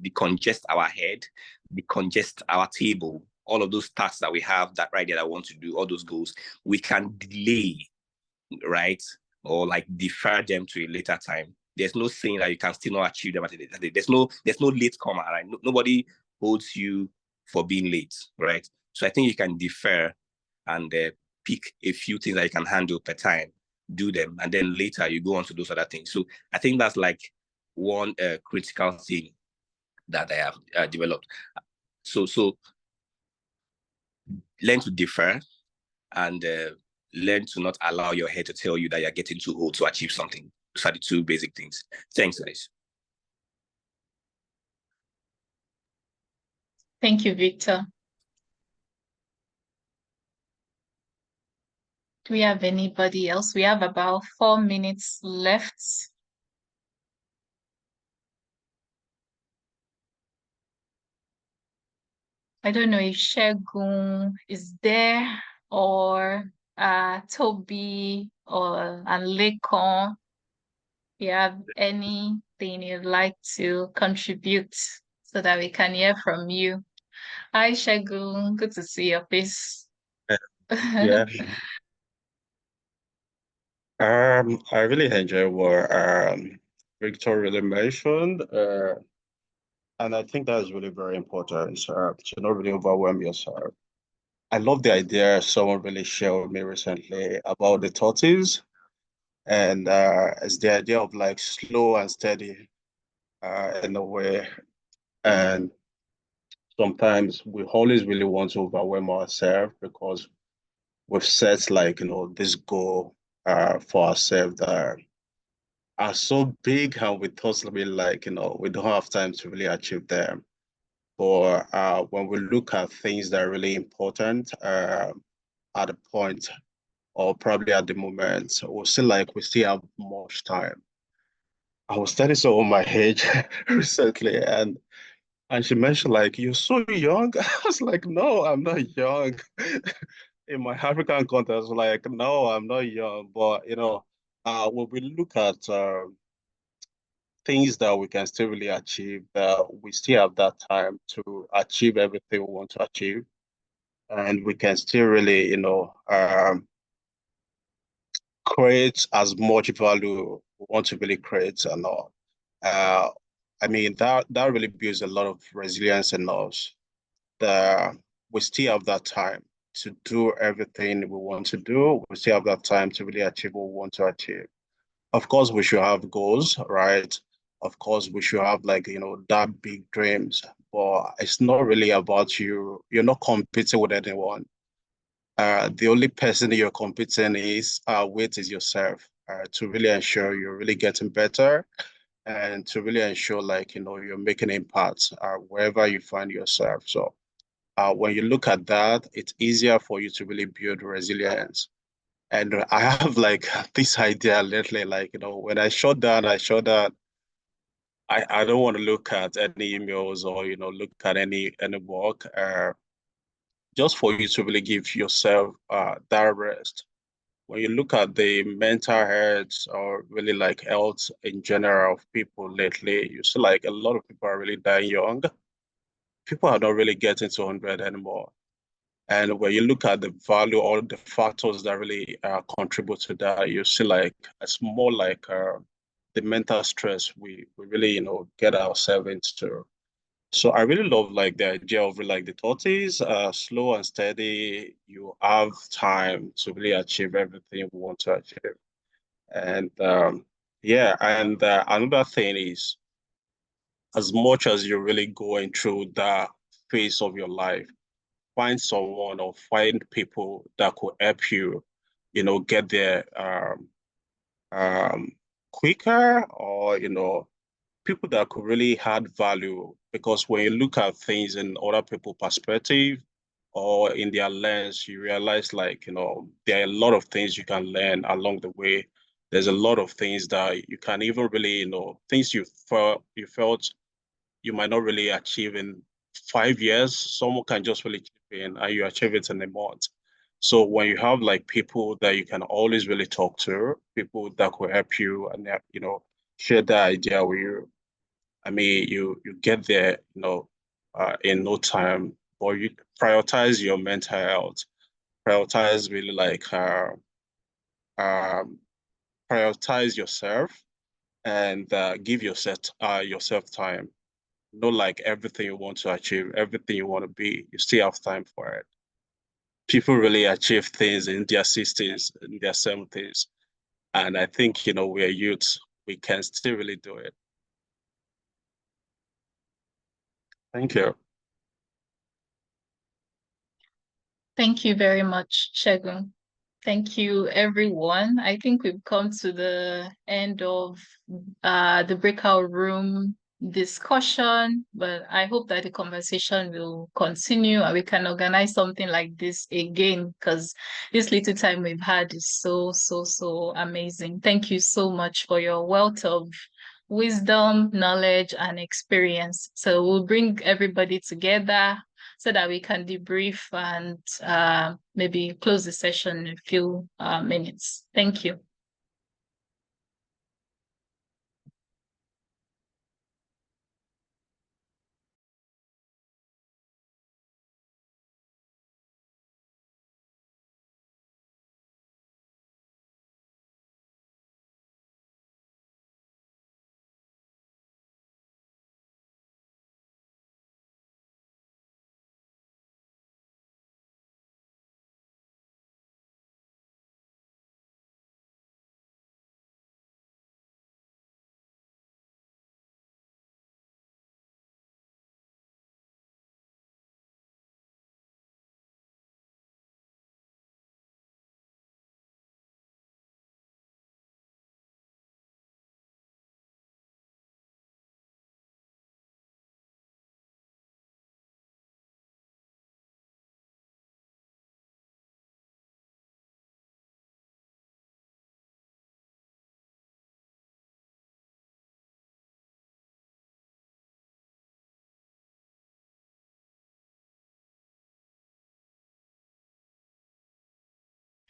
Decongest our head, decongest our table, all of those tasks that we have that right there that I want to do, all those goals, we can delay, right? Or defer them to a later time. There's no saying that you can still not achieve them at a later day. There's no late comer, right? Nobody holds you for being late, right? So I think you can defer and pick a few things that you can handle per time, do them, and then later you go on to those other things. So I think that's one critical thing that I have developed. So learn to defer, and learn to not allow your head to tell you that you're getting too old to achieve something. Those are the 2 basic things. Thanks, guys. Thank you, Victor. Do we have anybody else? We have about 4 minutes left. I don't know if Shegun is there, or Toby and Lekon. If you have anything you'd like to contribute so that we can hear from you. Hi, Shegun. Good to see your face. Yeah. I really enjoy what Victor really mentioned, and I think that is really very important to not really overwhelm yourself. I love the idea someone really shared with me recently about the tortoise, and it's the idea of like slow and steady in a way. And sometimes we always really want to overwhelm ourselves because we've set like, this goal for ourselves that are so big and we thought really like, we don't have time to really achieve them. But when we look at things that are really important at the point or probably at the moment, we'll see like we still have much time. I was telling someone my age recently, and she mentioned like, you're so young. I was like, no, I'm not young. In my African context, like, no, I'm not young. But when we look at things that we can still really achieve, we still have that time to achieve everything we want to achieve. And we can still really, create as much value we want to really create and all. Uh, I mean, that really builds a lot of resilience in us. That we still have that time to do everything we want to do. We still have that time to really achieve what we want to achieve. Of course, we should have goals, right? Of course, we should have like, that big dreams, but it's not really about you. You're not competing with anyone. The only person you're competing with is yourself, to really ensure you're really getting better and to really ensure like, you're making impact wherever you find yourself. So when you look at that, it's easier for you to really build resilience. And I have like this idea lately, like, when I shut down, I don't want to look at any emails or, look at any work, just for you to really give yourself that rest. When you look at the mental health or really like health in general of people lately, you see like a lot of people are really dying young. People are not really getting to 100 anymore. And when you look at the value or the factors that really contribute to that, you see like it's more like the mental stress we really, get ourselves into. So I really love like the idea of like the tortoise, slow and steady. You have time to really achieve everything we want to achieve. And yeah, and another thing is, as much as you're really going through that phase of your life, find someone or find people that could help you, get there um, quicker, or people that could really add value. Because when you look at things in other people's perspective or in their lens, you realize like, there are a lot of things you can learn along the way. There's a lot of things that you can even really, things you felt you might not really achieve in 5 years. Someone can just really chip in and you achieve it in a month. So when you have like people that you can always really talk to, people that could help you and share that idea with you, I mean, you get there, in no time, or you prioritize your mental health, prioritize really like um, prioritize yourself and give yourself time. Not like everything you want to achieve, everything you want to be, you still have time for it. People really achieve things in their 60s, in their 70s. And I think, we're youths, we can still really do it. Thank you. Thank you very much, Shegun. Thank you, everyone. I think we've come to the end of the breakout room discussion, but I hope that the conversation will continue and we can organize something like this again, because this little time we've had is so, so, so amazing. Thank you so much for your wealth of wisdom, knowledge, and experience. So we'll bring everybody together so that we can debrief and maybe close the session in a few minutes. Thank you.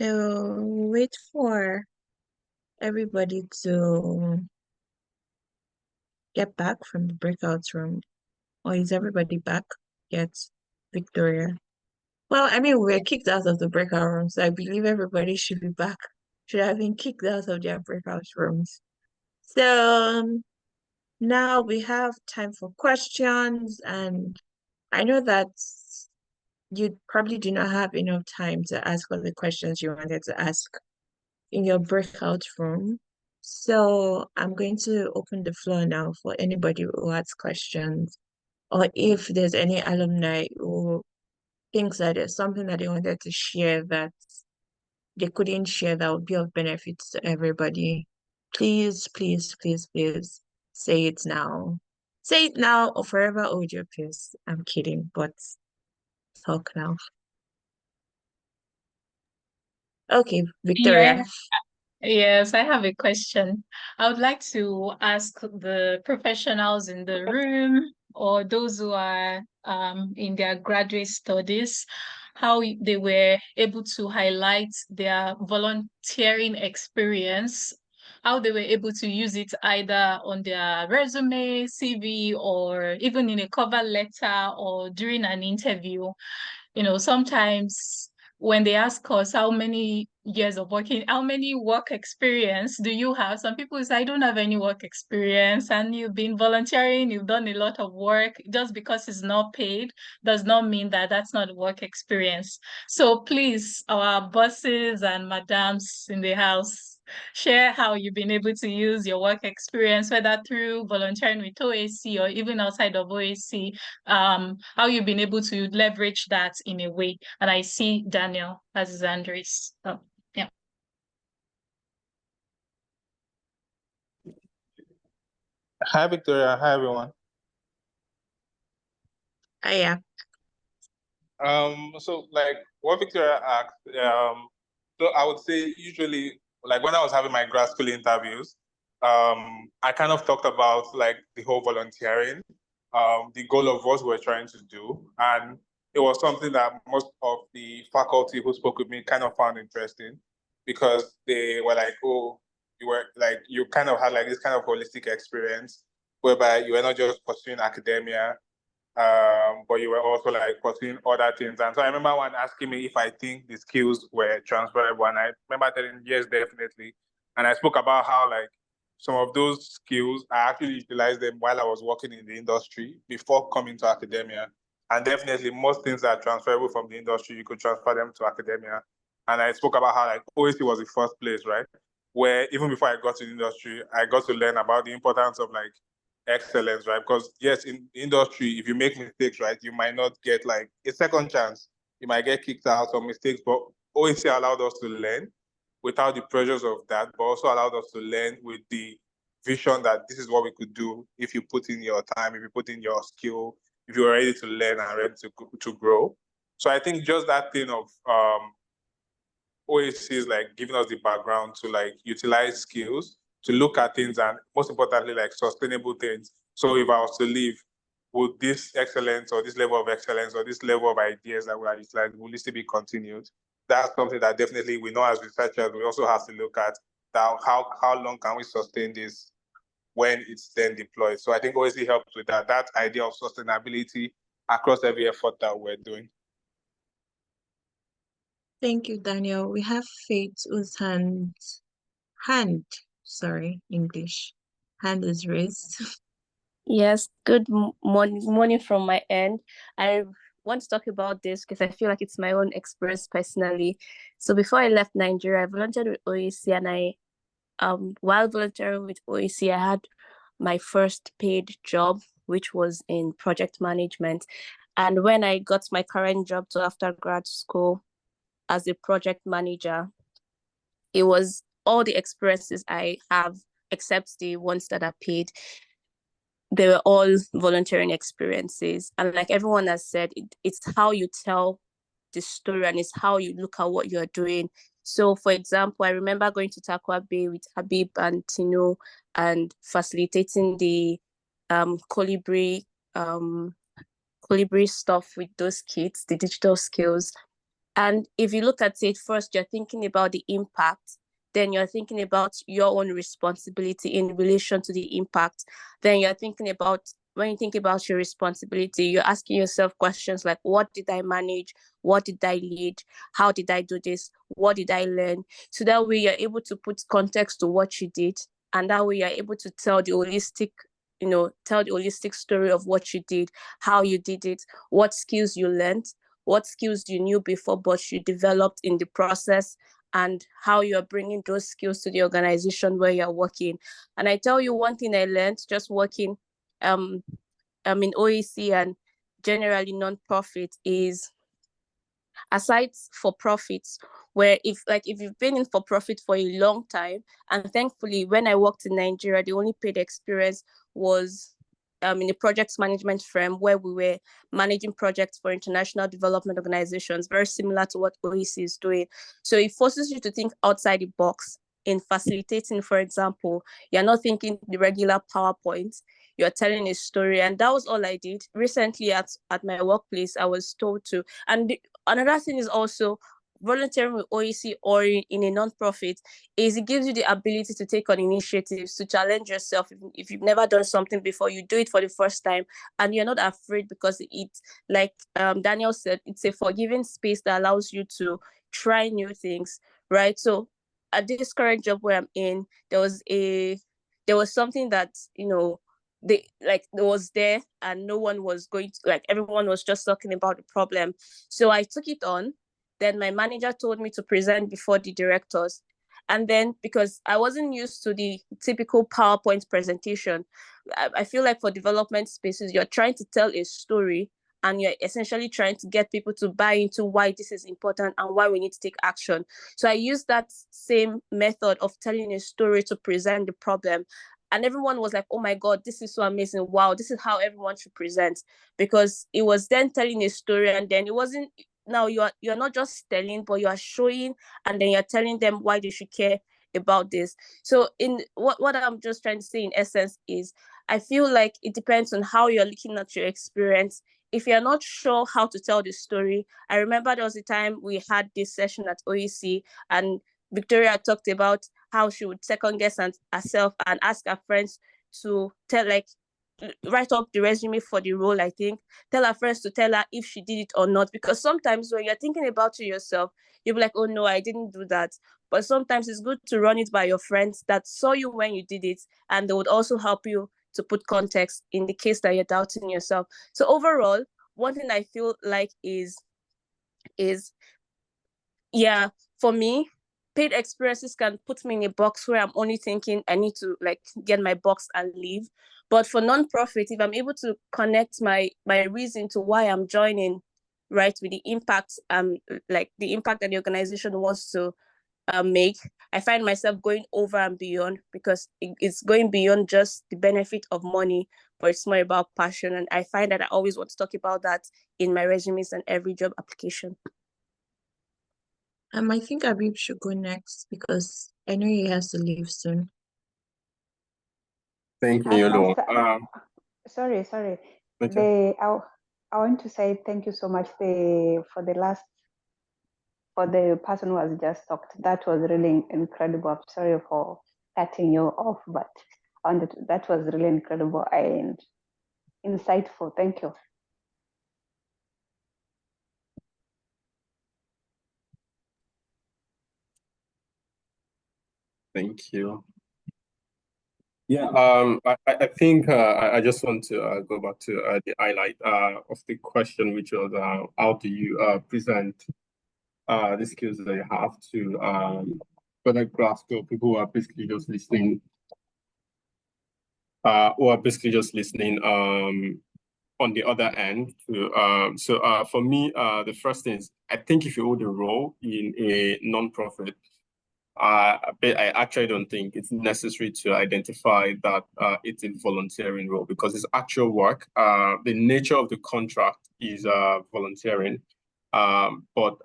So wait for everybody to get back from the breakout room. Or is everybody back yet? Victoria? Well, I mean, we're kicked out of the breakout rooms, so I believe everybody should be back, should have been kicked out of their breakout rooms. So now we have time for questions, and I know that you probably do not have enough time to ask all the questions you wanted to ask in your breakout room. So I'm going to open the floor now for anybody who has questions, or if there's any alumni who thinks that there's something that they wanted to share that they couldn't share that would be of benefit to everybody. Please, please, please, please say it now. Say it now or forever hold your peace. I'm kidding, but talk now. Okay, Victoria. Yes, I have a question. I would like to ask the professionals in the room or those who are in their graduate studies how they were able to highlight their volunteering experience, how they were able to use it either on their resume, CV, or even in a cover letter or during an interview. You know, sometimes when they ask us how many years of working, how many work experience do you have? Some people say, I don't have any work experience, and you've been volunteering, you've done a lot of work. Just because it's not paid does not mean that that's not work experience. So please, our bosses and madams in the house, share how you've been able to use your work experience, whether through volunteering with OAC or even outside of OAC, how you've been able to leverage that in a way. And I see Daniel as his hand raised. Oh, yeah. Hi, Victoria. Hi, everyone. Yeah. So like what Victoria asked, so I would say usually like when I was having my grad school interviews, I kind of talked about like the whole volunteering, the goal of what we're trying to do. And it was something that most of the faculty who spoke with me kind of found interesting because they were like, oh, you kind of had like this kind of holistic experience whereby you were not just pursuing academia, but you were also like pursuing other things. And so I remember one asking me if I think the skills were transferable, and I remember telling yes, definitely. And I spoke about how like some of those skills I actually utilized them while I was working in the industry before coming to academia. And definitely most things that are transferable from the industry, you could transfer them to academia. And I spoke about how like OAC was the first place, right? Where even before I got to the industry, I got to learn about the importance of like excellence, right? Because yes, in the industry, if you make mistakes, right, you might not get like a second chance. You might get kicked out or mistakes, but OAC allowed us to learn without the pressures of that, but also allowed us to learn with the vision that this is what we could do if you put in your time, if you put in your skill, if you're ready to learn and ready to grow. So I think just that thing of OAC is like giving us the background to like utilize skills, to look at things, and most importantly, like sustainable things. So if I was to leave, would this excellence or this level of excellence or this level of ideas that we are utilizing, will it still be continued? That's something that definitely we know as researchers, we also have to look at that how long can we sustain this when it's then deployed. So I think OAC helps with that idea of sustainability across every effort that we're doing. Thank you, Daniel. We have Faith whose hand is raised. Yes, good morning from my end. I want to talk about this because I feel like it's my own experience personally. So before I left Nigeria, I volunteered with OAC, and while volunteering with OAC, I had my first paid job, which was in project management. And when I got my current job to after grad school as a project manager, it was all the experiences I have except the ones that are paid. They were all volunteering experiences. And like everyone has said, it's how you tell the story and it's how you look at what you're doing. So for example, I remember going to Takwa Bay with Habib and Tino and facilitating the Colibri stuff with those kids, the digital skills. And if you look at it first, you're thinking about the impact, then you're thinking about your own responsibility in relation to the impact. Then you're thinking about, when you think about your responsibility, you're asking yourself questions like, what did I manage? What did I lead? How did I do this? What did I learn? So that way you're able to put context to what you did. And that way you're able to tell the holistic, tell the holistic story of what you did, how you did it, what skills you learned, what skills you knew before but you developed in the process, and how you're bringing those skills to the organization where you're working. And I tell you one thing I learned just working in OAC and generally non-profit is, aside for profits, where if you've been in for profit for a long time, and thankfully when I worked in Nigeria, the only paid experience was in a project management firm where we were managing projects for international development organizations, very similar to what OAC is doing. So it forces you to think outside the box. In facilitating, for example, you're not thinking the regular PowerPoint, you're telling a story. And that was all I did. Recently at my workplace, I was told to, and another thing is also volunteering with OAC or in a non-profit is it gives you the ability to take on initiatives, to challenge yourself. If you've never done something before, you do it for the first time and you're not afraid, because it's like Daniel said, it's a forgiving space that allows you to try new things, right? So at this current job where I'm in, there was something that, was there and no one was going to, everyone was just talking about the problem. So I took it on. Then my manager told me to present before the directors. And then because I wasn't used to the typical PowerPoint presentation, I feel like for development spaces, you're trying to tell a story and you're essentially trying to get people to buy into why this is important and why we need to take action. So I used that same method of telling a story to present the problem. And everyone was like, oh my God, this is so amazing. Wow, this is how everyone should present. Because it was then telling a story, and then it wasn't, now you're not just telling, but you are showing, and then you're telling them why they should care about this. So in what I'm just trying to say in essence is, I feel like it depends on how you're looking at your experience. If you're not sure how to tell the story, I remember there was a time we had this session at OAC and Victoria talked about how she would second guess herself and ask her friends to write up the resume for the role, I think. Tell her friends to tell her if she did it or not. Because sometimes when you're thinking about it yourself, you'll be like, oh no, I didn't do that. But sometimes it's good to run it by your friends that saw you when you did it, and they would also help you to put context in the case that you're doubting yourself. So overall, one thing I feel like is yeah, for me, paid experiences can put me in a box where I'm only thinking I need to get my box and leave. But for nonprofit, if I'm able to connect my reason to why I'm joining, right, with the impact, the impact that the organization wants to make, I find myself going over and beyond, because it's going beyond just the benefit of money, but it's more about passion. And I find that I always want to talk about that in my resumes and every job application. I think Abib should go next because I know he has to leave soon. Thank you, Yolo. Sorry. Okay. I want to say thank you so much for the person who has just talked. That was really incredible. I'm sorry for cutting you off, but that was really incredible and insightful. Thank you. Thank you. Yeah, I think I just want to go back to the highlight of the question, which was how do you present the skills that you have to further grasp to people who are basically just listening, on the other end. So for me, the first thing is, I think if you hold a role in a non-profit, I actually don't think it's necessary to identify that it's a volunteering role, because it's actual work. The nature of the contract is volunteering, but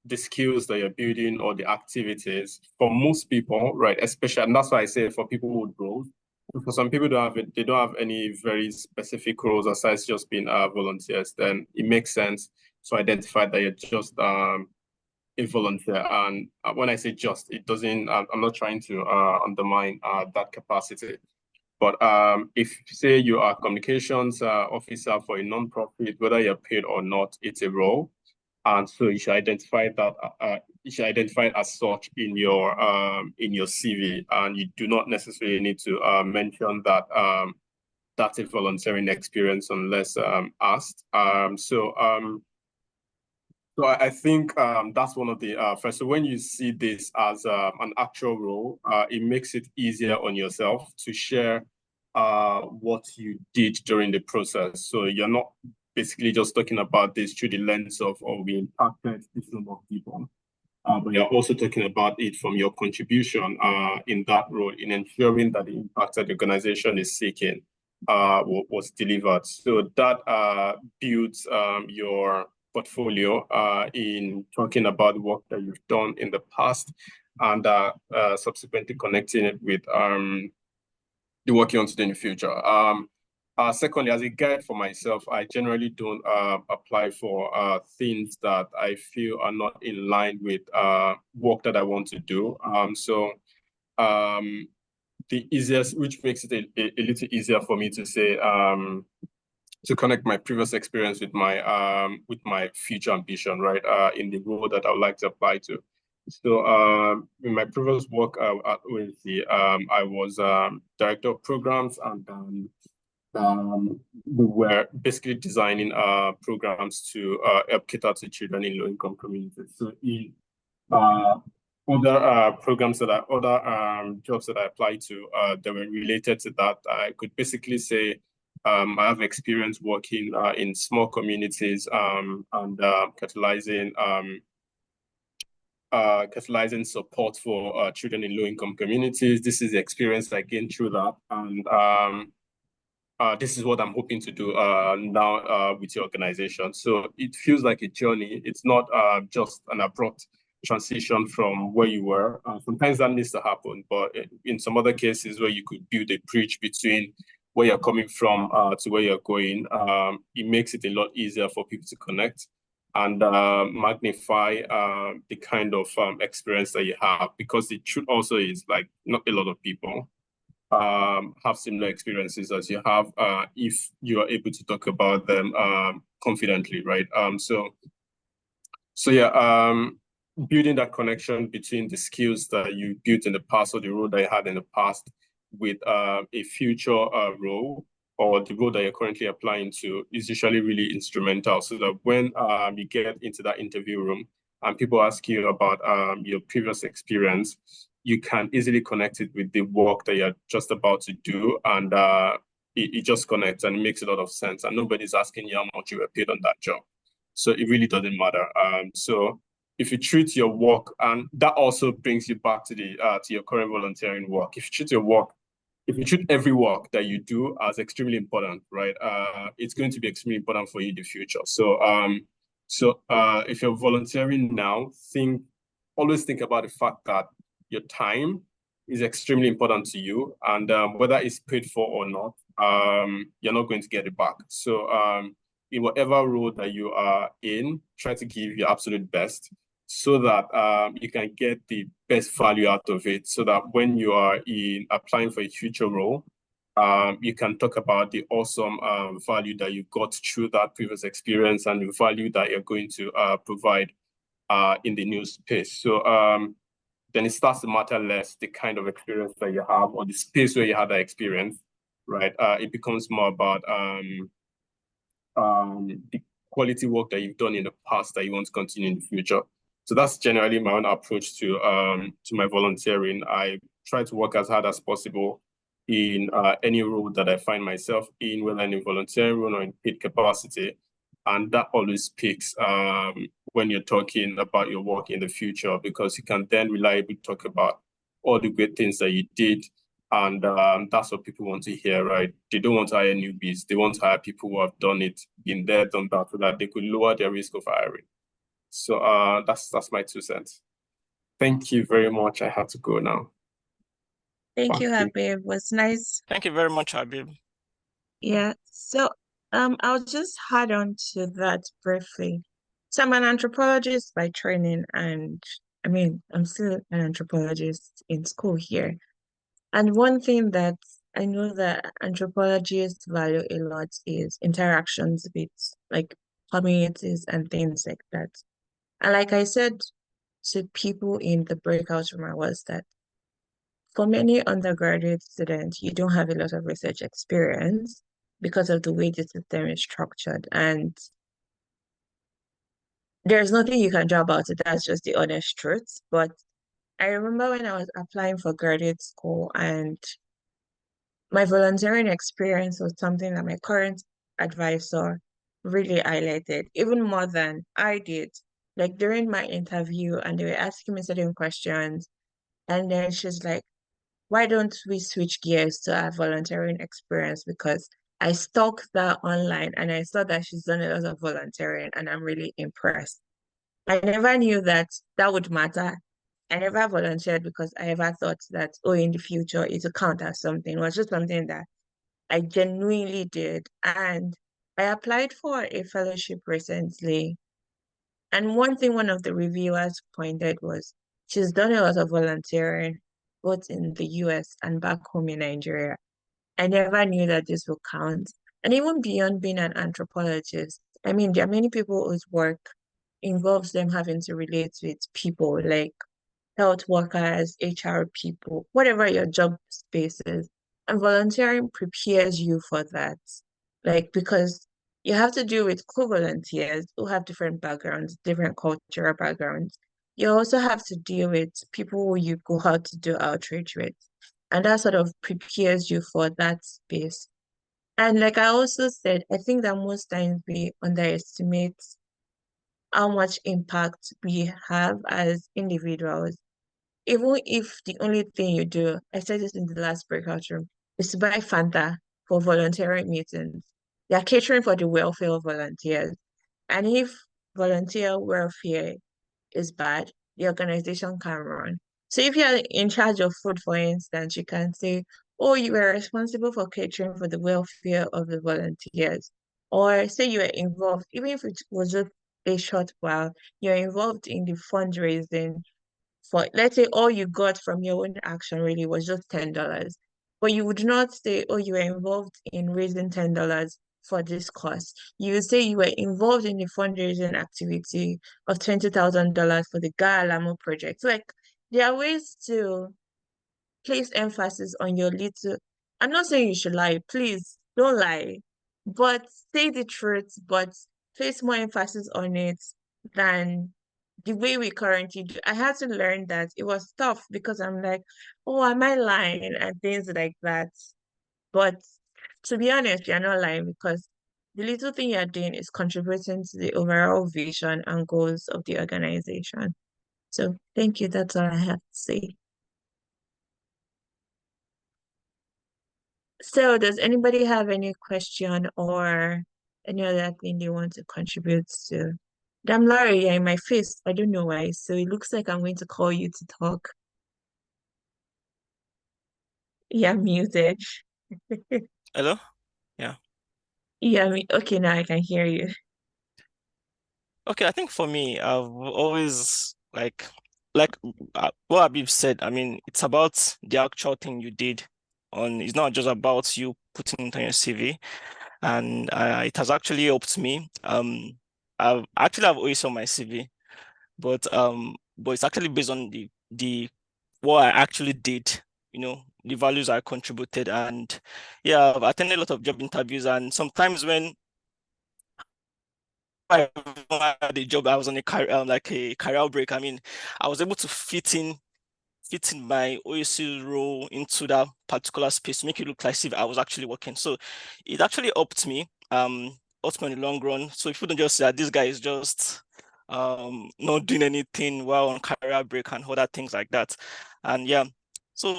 the skills that you're building or the activities for most people, right? Especially, and that's why I say for people who roles. For some people, they don't have any very specific roles aside just being volunteers. Then it makes sense So identify that you're just a volunteer. And when I say just, it doesn't, I'm not trying to undermine that capacity. But if say you are a communications officer for a nonprofit, whether you're paid or not, it's a role. And so you should identify that you should identify it as such in your CV, and you do not necessarily need to mention that that's a volunteering experience unless asked. So I think that's one of the first. So when you see this as an actual role, it makes it easier on yourself to share what you did during the process. So you're not basically just talking about this through the lens of, oh, we impacted this number of people, but you're also talking about it from your contribution in that role in ensuring that the impact that the organization is seeking was delivered. So that builds your portfolio in talking about the work that you've done in the past and subsequently connecting it with the work you want to do in the future. Secondly, as a guide for myself, I generally don't apply for things that I feel are not in line with work that I want to do. The easiest, which makes it a little easier for me to say, to connect my previous experience with my future ambition, right? In the role that I would like to apply to. So in my previous work at OAC, I was director of programs, and we were basically designing programs to help cater to children in low-income communities. So in other programs that other jobs that I applied to that were related to that, I could basically say I have experience working in small communities and catalyzing support for children in low-income communities. This is the experience I gained through that, and this is what I'm hoping to do now with your organization. So it feels like a journey. It's not just an abrupt transition from where you were. Sometimes that needs to happen, but in some other cases where you could build a bridge between where you're coming from to where you're going, it makes it a lot easier for people to connect and magnify the kind of experience that you have, because the truth also is, like, not a lot of people have similar experiences as you have if you are able to talk about them confidently, right? So yeah, building that connection between the skills that you built in the past or the role that you had in the past with a future role or the role that you're currently applying to is usually really instrumental, so that when you get into that interview room and people ask you about your previous experience, you can easily connect it with the work that you're just about to do, and it just connects and it makes a lot of sense, and nobody's asking you how much you were paid on that job. So it really doesn't matter. So if you treat your work, and that also brings you back to the to your current volunteering work. If you treat every work that you do as extremely important, right? It's going to be extremely important for you in the future. So if you're volunteering now, always think about the fact that your time is extremely important to you, and whether it's paid for or not, you're not going to get it back. So in whatever role that you are in, try to give your absolute best so that you can get the best value out of it, so that when you are applying for a future role, you can talk about the awesome value that you got through that previous experience and the value that you're going to provide in the new space. So then it starts to matter less the kind of experience that you have or the space where you had that experience, right? It becomes more about the quality work that you've done in the past that you want to continue in the future. So that's generally my own approach to my volunteering. I try to work as hard as possible in any role that I find myself in, whether in a volunteering role or in paid capacity. And that always speaks when you're talking about your work in the future, because you can then reliably talk about all the great things that you did. And that's what people want to hear, right? They don't want to hire newbies. They want to hire people who have done it, been there, done that, so that they could lower their risk of hiring. So that's my 2 cents. Thank you very much. I have to go now. Thank you, Habib. It was nice. Thank you very much, Habib. Yeah. So I'll just add on to that briefly. So I'm an anthropologist by training, and I mean, I'm still an anthropologist in school here. And one thing that I know that anthropologists value a lot is interactions with like communities and things like that. And like I said to people in the breakout room, I was that for many undergraduate students, you don't have a lot of research experience because of the way the system is structured. And there's nothing you can do about it. That's just the honest truth. But I remember when I was applying for graduate school and my volunteering experience was something that my current advisor really highlighted, even more than I did. Like during my interview, and they were asking me certain questions, and then she's like, why don't we switch gears to our volunteering experience? Because I stalked that online and I saw that she's done a lot of volunteering, and I'm really impressed. I never knew that that would matter. I never volunteered because I ever thought that, oh, in the future it will count as something. It was just something that I genuinely did. And I applied for a fellowship recently. And one thing one of the reviewers pointed was she's done a lot of volunteering both in the US and back home in Nigeria. I never knew that this would count. And even beyond being an anthropologist, I mean, there are many people whose work involves them having to relate with people like health workers, HR people, whatever your job space is. And volunteering prepares you for that. Like, because you have to deal with co-volunteers who have different backgrounds, different cultural backgrounds. You also have to deal with people who you go out to do outreach with. And that sort of prepares you for that space. And like I also said, I think that most times we underestimate how much impact we have as individuals. Even if the only thing you do, I said this in the last breakout room, is to buy Fanta for volunteering meetings. They're catering for the welfare of volunteers. And if volunteer welfare is bad, the organization can run. So if you're in charge of food, for instance, you can say, oh, you were responsible for catering for the welfare of the volunteers. Or say you were involved, even if it was just a short while, you're involved in the fundraising for, let's say all you got from your own action really was just $10. But you would not say, oh, you were involved in raising $10 for this cause. You would say you were involved in the fundraising activity of $20,000 for the Alamo project. Like there are ways to place emphasis on your little. I'm not saying you should lie, please don't lie, but say the truth, but place more emphasis on it than the way we currently do. I had to learn that it was tough because I'm like, oh, am I lying? And things like that. But to be honest, you're not lying because the little thing you're doing is contributing to the overall vision and goals of the organization. So thank you. That's all I have to say. So does anybody have any question or any other thing they want to contribute to? Damn, Larry, you're in my face. I don't know why. So it looks like I'm going to call you to talk. You're muted. Hello? Yeah. Okay, now I can hear you. Okay, I think for me, I've always like what Habib said. I mean, it's about the actual thing you did. It's not just about you putting it on your CV, and it has actually helped me. I've always on my CV, but it's actually based on the what I actually did. The values I contributed, and yeah, I've attended a lot of job interviews, and sometimes when I had a job, I was on a like a career break. I mean, I was able to fit in my OAC role into that particular space to make it look like if I was actually working. So it actually helped me, helped me in the long run. So if you don't just say that this guy is just not doing anything while on career break and other things like that. And yeah, so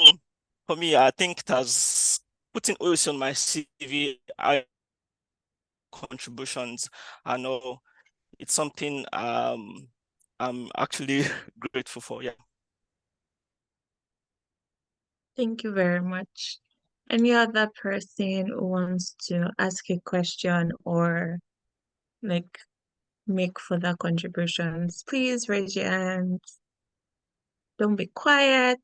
for me, I think it has putting OAC on my CV, I contributions and all. It's something I'm actually grateful for. Yeah. Thank you very much. Any other person who wants to ask a question or like make further contributions, please raise your hands. Don't be quiet.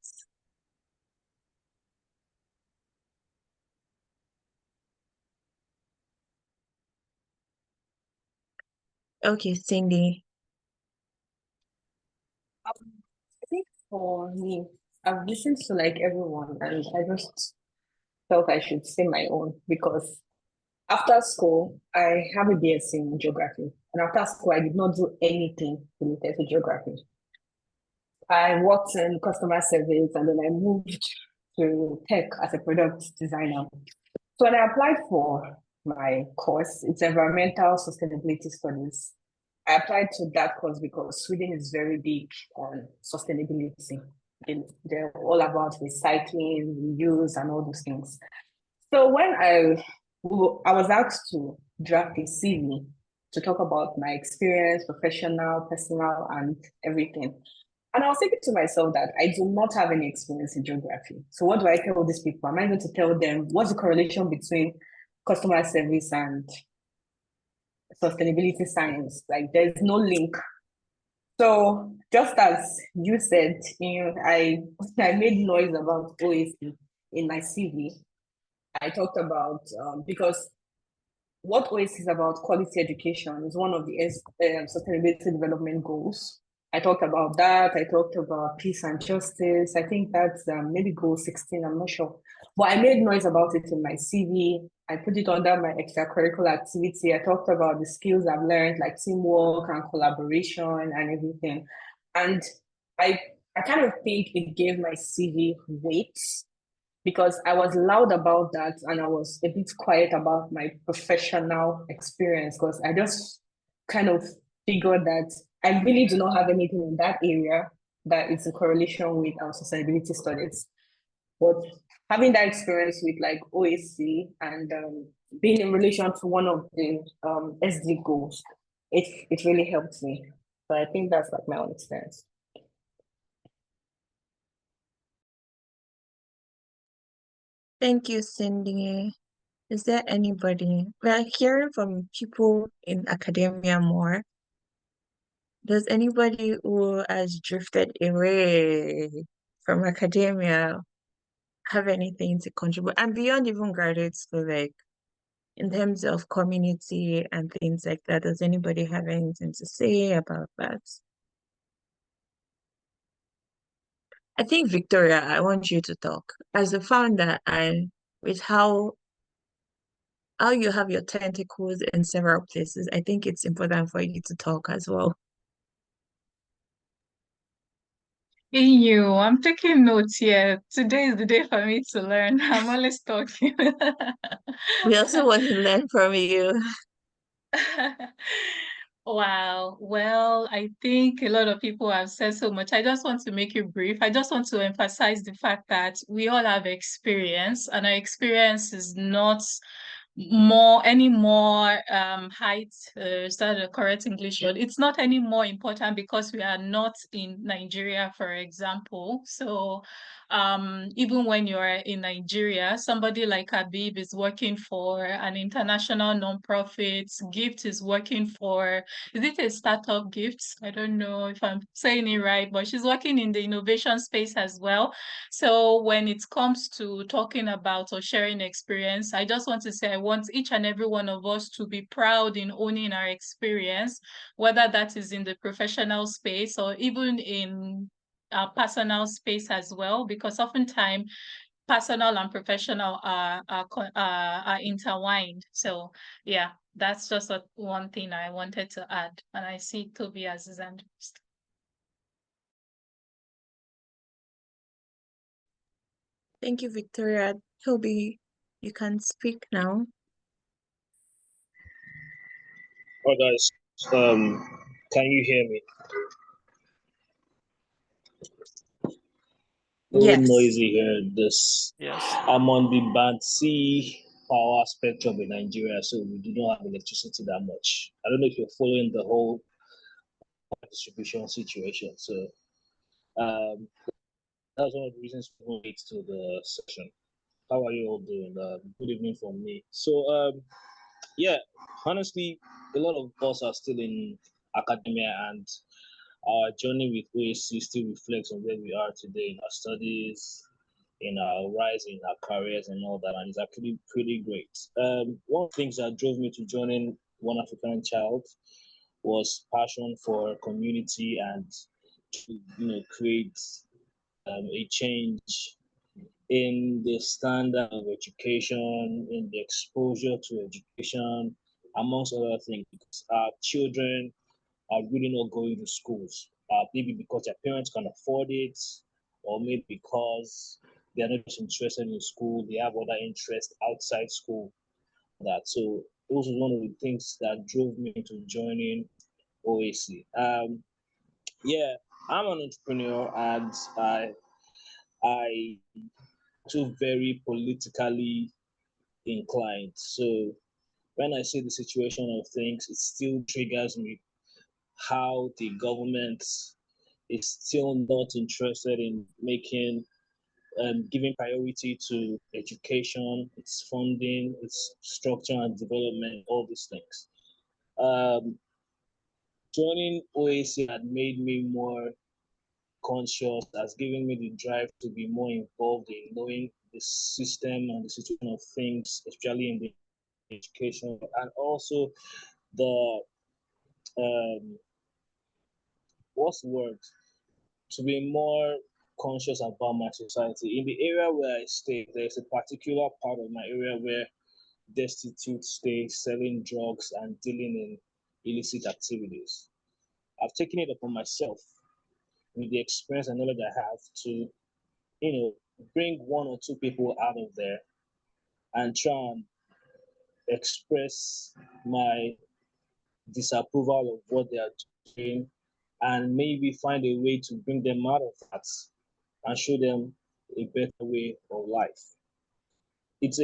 Okay, Cindy. I think for me, I've listened to like everyone, and I just felt I should say my own because after school, I have a BSc in geography, and after school, I did not do anything related to geography. I worked in customer service, and then I moved to tech as a product designer. So when I applied for my course, it's environmental sustainability studies. I applied to that course because Sweden is very big on sustainability. They're all about recycling, reuse, and all those things. So when I was asked to draft a CV to talk about my experience, professional, personal, and everything. And I was thinking to myself that I do not have any experience in geography. So what do I tell these people? Am I going to tell them what's the correlation between customer service and sustainability science? Like there's no link. So just as you said, I made noise about OAC in my CV. I talked about because what OAC is about, quality education, is one of the sustainability development goals. I talked about that. I talked about peace and justice. I think that's maybe goal 16, I'm not sure. But I made noise about it in my CV. I put it under my extracurricular activity. I talked about the skills I've learned, like teamwork and collaboration and everything. And I kind of think it gave my CV weight because I was loud about that and I was a bit quiet about my professional experience because I just kind of figured that I really do not have anything in that area that is a correlation with our sustainability studies. But having that experience with like OAC and being in relation to one of the SD goals, it really helped me. So I think that's like my own experience. Thank you, Cindy. Is there anybody? We are hearing from people in academia more. Does anybody who has drifted away from academia have anything to contribute? And beyond even graduate school, like in terms of community and things like that, does anybody have anything to say about that? I think, Victoria, I want you to talk. As a founder and with how you have your tentacles in several places, I think it's important for you to talk as well. You, I'm taking notes here. Today is the day for me to learn. I'm always talking. We also want to learn from you. Wow. Well, I think a lot of people have said so much. I just want to make it brief. I just want to emphasize the fact that we all have experience, and our experience is not any more height, is that the correct English word? It's not any more important because we are not in Nigeria, for example. So even when you're in Nigeria, somebody like Habib is working for an international nonprofit. Gift is working for, is it a startup, Gift? I don't know if I'm saying it right, but she's working in the innovation space as well. So when it comes to talking about or sharing experience, I just want to say I want each and every one of us to be proud in owning our experience, whether that is in the professional space or even in our personal space as well, because oftentimes personal and professional are intertwined. So yeah, that's just one thing I wanted to add. And I see Toby as his hand. Thank you, Victoria. Toby, you can speak now. Oh, guys, can you hear me? Yes. Noisy here. Yes. I'm on the band C power spectrum in Nigeria, so we do not have electricity that much. I don't know if you're following the whole distribution situation. So that's one of the reasons we wait to the session. How are you all doing? Good evening from me. So yeah, honestly, a lot of us are still in academia, and our journey with OAC still reflects on where we are today in our studies, in our rise in our careers and all that, and it's actually pretty great. One of the things that drove me to joining One African Child was passion for community and to create a change in the standard of education, in the exposure to education, amongst other things. Because our children are really not going to schools, maybe because their parents can afford it, or maybe because they are not just interested in school, they have other interests outside school. So those are one of the things that drove me into joining OAC. Yeah, I'm an entrepreneur, and I too very politically inclined. So when I see the situation of things, it still triggers me how the government is still not interested in making giving priority to education, its funding, its structure and development, all these things. Joining OAC had made me more conscious, has given me the drive to be more involved in knowing the system and the situation of things, especially in the education, and also the what's the word? To be more conscious about my society. In the area where I stay, there's a particular part of my area where destitutes stay selling drugs and dealing in illicit activities. I've taken it upon myself with the experience and knowledge I have to, bring one or two people out of there and try and express my disapproval of what they are doing and maybe find a way to bring them out of that and show them a better way of life. It's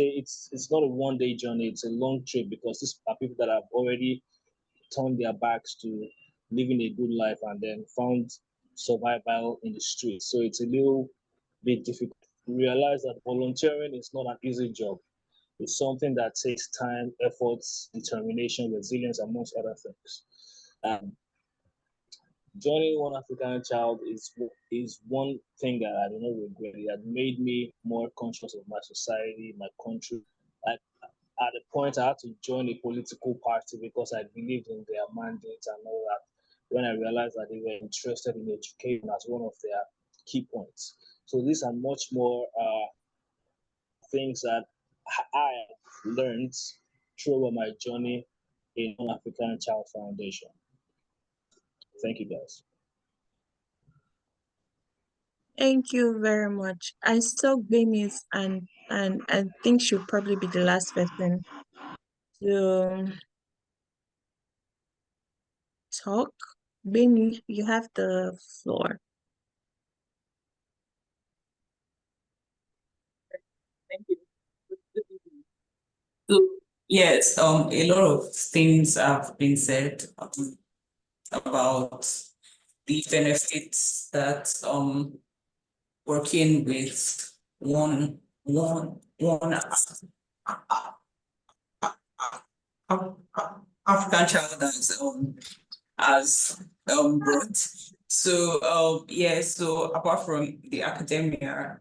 not a one-day journey, it's a long trip because these are people that have already turned their backs to living a good life and then found survival in the streets. So it's a little bit difficult. Realize that volunteering is not an easy job. It's something that takes time, efforts, determination, resilience, amongst other things. Joining One African Child is one thing that I do not regret. It had made me more conscious of my society, my country. At the point, I had to join a political party because I believed in their mandate and all that. When I realized that they were interested in education as one of their key points. So these are much more things that I have learned through my journey in One African Child Foundation. Thank you, guys. Thank you very much. I saw Benis and I think she'll probably be the last person to talk. Beni, you have the floor. Thank you. So yes, a lot of things have been said about the benefits that working with one African child has brought. So yeah, so apart from the academia,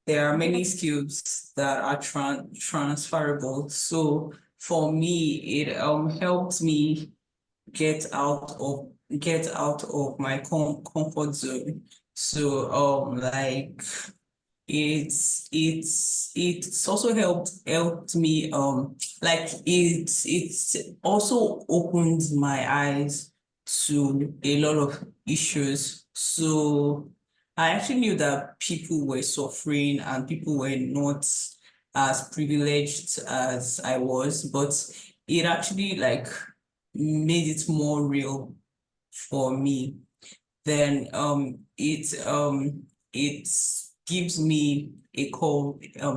there are many skills that are transferable. So for me, it helped me get out of my comfort zone. So like it's also helped me like it's also opened my eyes to a lot of issues. So I actually knew that people were suffering and people were not as privileged as I was, but it actually like made it more real for me. Then it gives me a community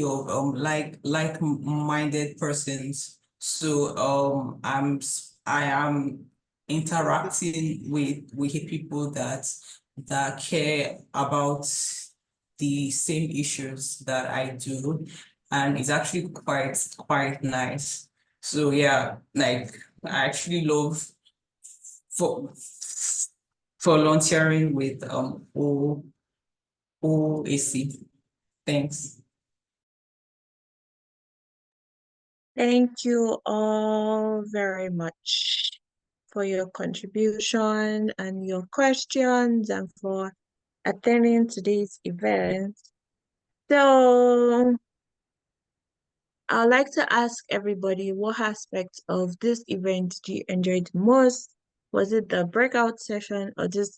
of like-minded persons. So I am interacting with people that care about the same issues that I do. and it's actually quite nice. So yeah, like I actually love volunteering with OAC. Thanks. Thank you all very much for your contribution and your questions and for attending today's event. So I'd like to ask everybody, what aspects of this event do you enjoy the most? Was it the breakout session or just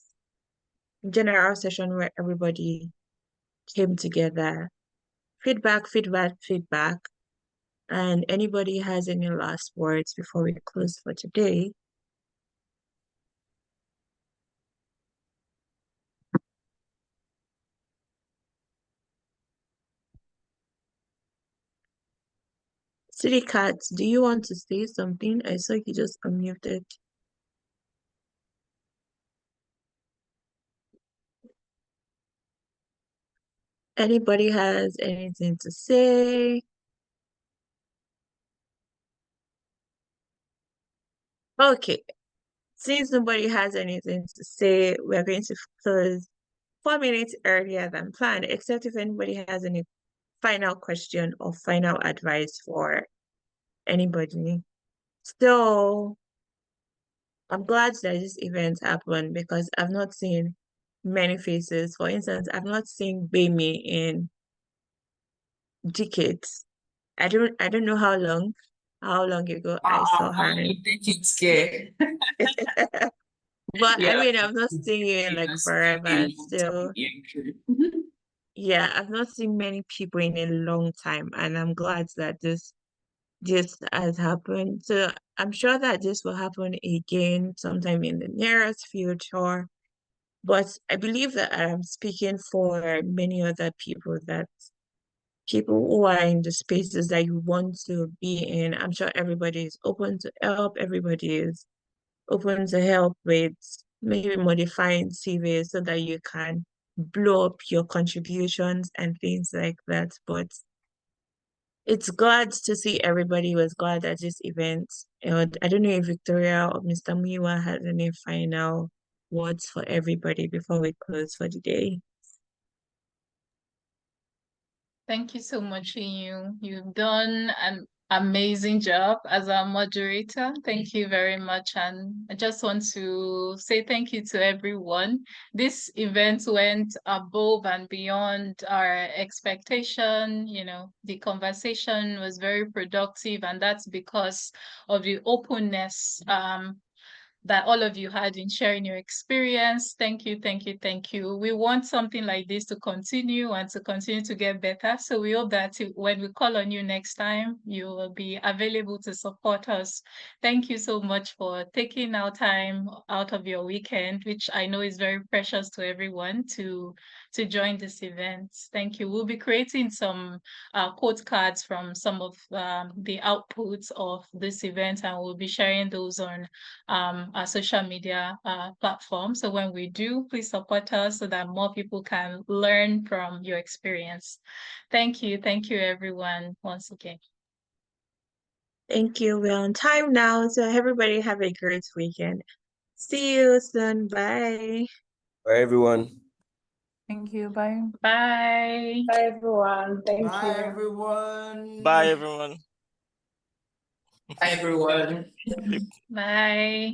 general session where everybody came together? Feedback. And anybody has any last words before we close for today? City Cats, do you want to say something? I saw you just unmuted. Anybody has anything to say? Okay, since nobody has anything to say, we're going to close 4 minutes earlier than planned, except if anybody has any final question or final advice for anybody. So I'm glad that this event happened because I've not seen many faces. For instance, I've not seen Bami in decades. I don't know how long ago I saw her. I think it's scary. But I Yeah, mean, I've not seen you in like forever. So yeah, I've not seen many people in a long time, and I'm glad that this has happened. So I'm sure that this will happen again sometime in the nearest future. But I believe that I'm speaking for many other people, that people who are in the spaces that you want to be in. I'm sure everybody is open to help. Everybody is open to help with maybe modifying CVs so that you can blow up your contributions and things like that. But it's glad to see everybody was glad at this event. And I don't know if Victoria or Mr. Miwa has any final words for everybody before we close for the day. Thank you so much, Inu. You've done an amazing job as our moderator. Thank you very much. And I just want to say thank you to everyone. This event went above and beyond our expectation. You know, the conversation was very productive, and that's because of the openness that all of you had in sharing your experience. Thank you, thank you, thank you. We want something like this to continue and to continue to get better. So we hope that when we call on you next time, you will be available to support us. Thank you so much for taking our time out of your weekend, which I know is very precious to everyone, to join this event. Thank you. We'll be creating some quote cards from some of the outputs of this event, and we'll be sharing those on our social media platform. So when we do, please support us so that more people can learn from your experience. Thank you everyone once again. Thank you. We're on time now, so everybody have a great weekend. See you soon. Bye. Bye, everyone. Thank you. Bye. Bye. Bye, everyone. Thank Bye, you. everyone. Bye, everyone. Bye, everyone. Bye.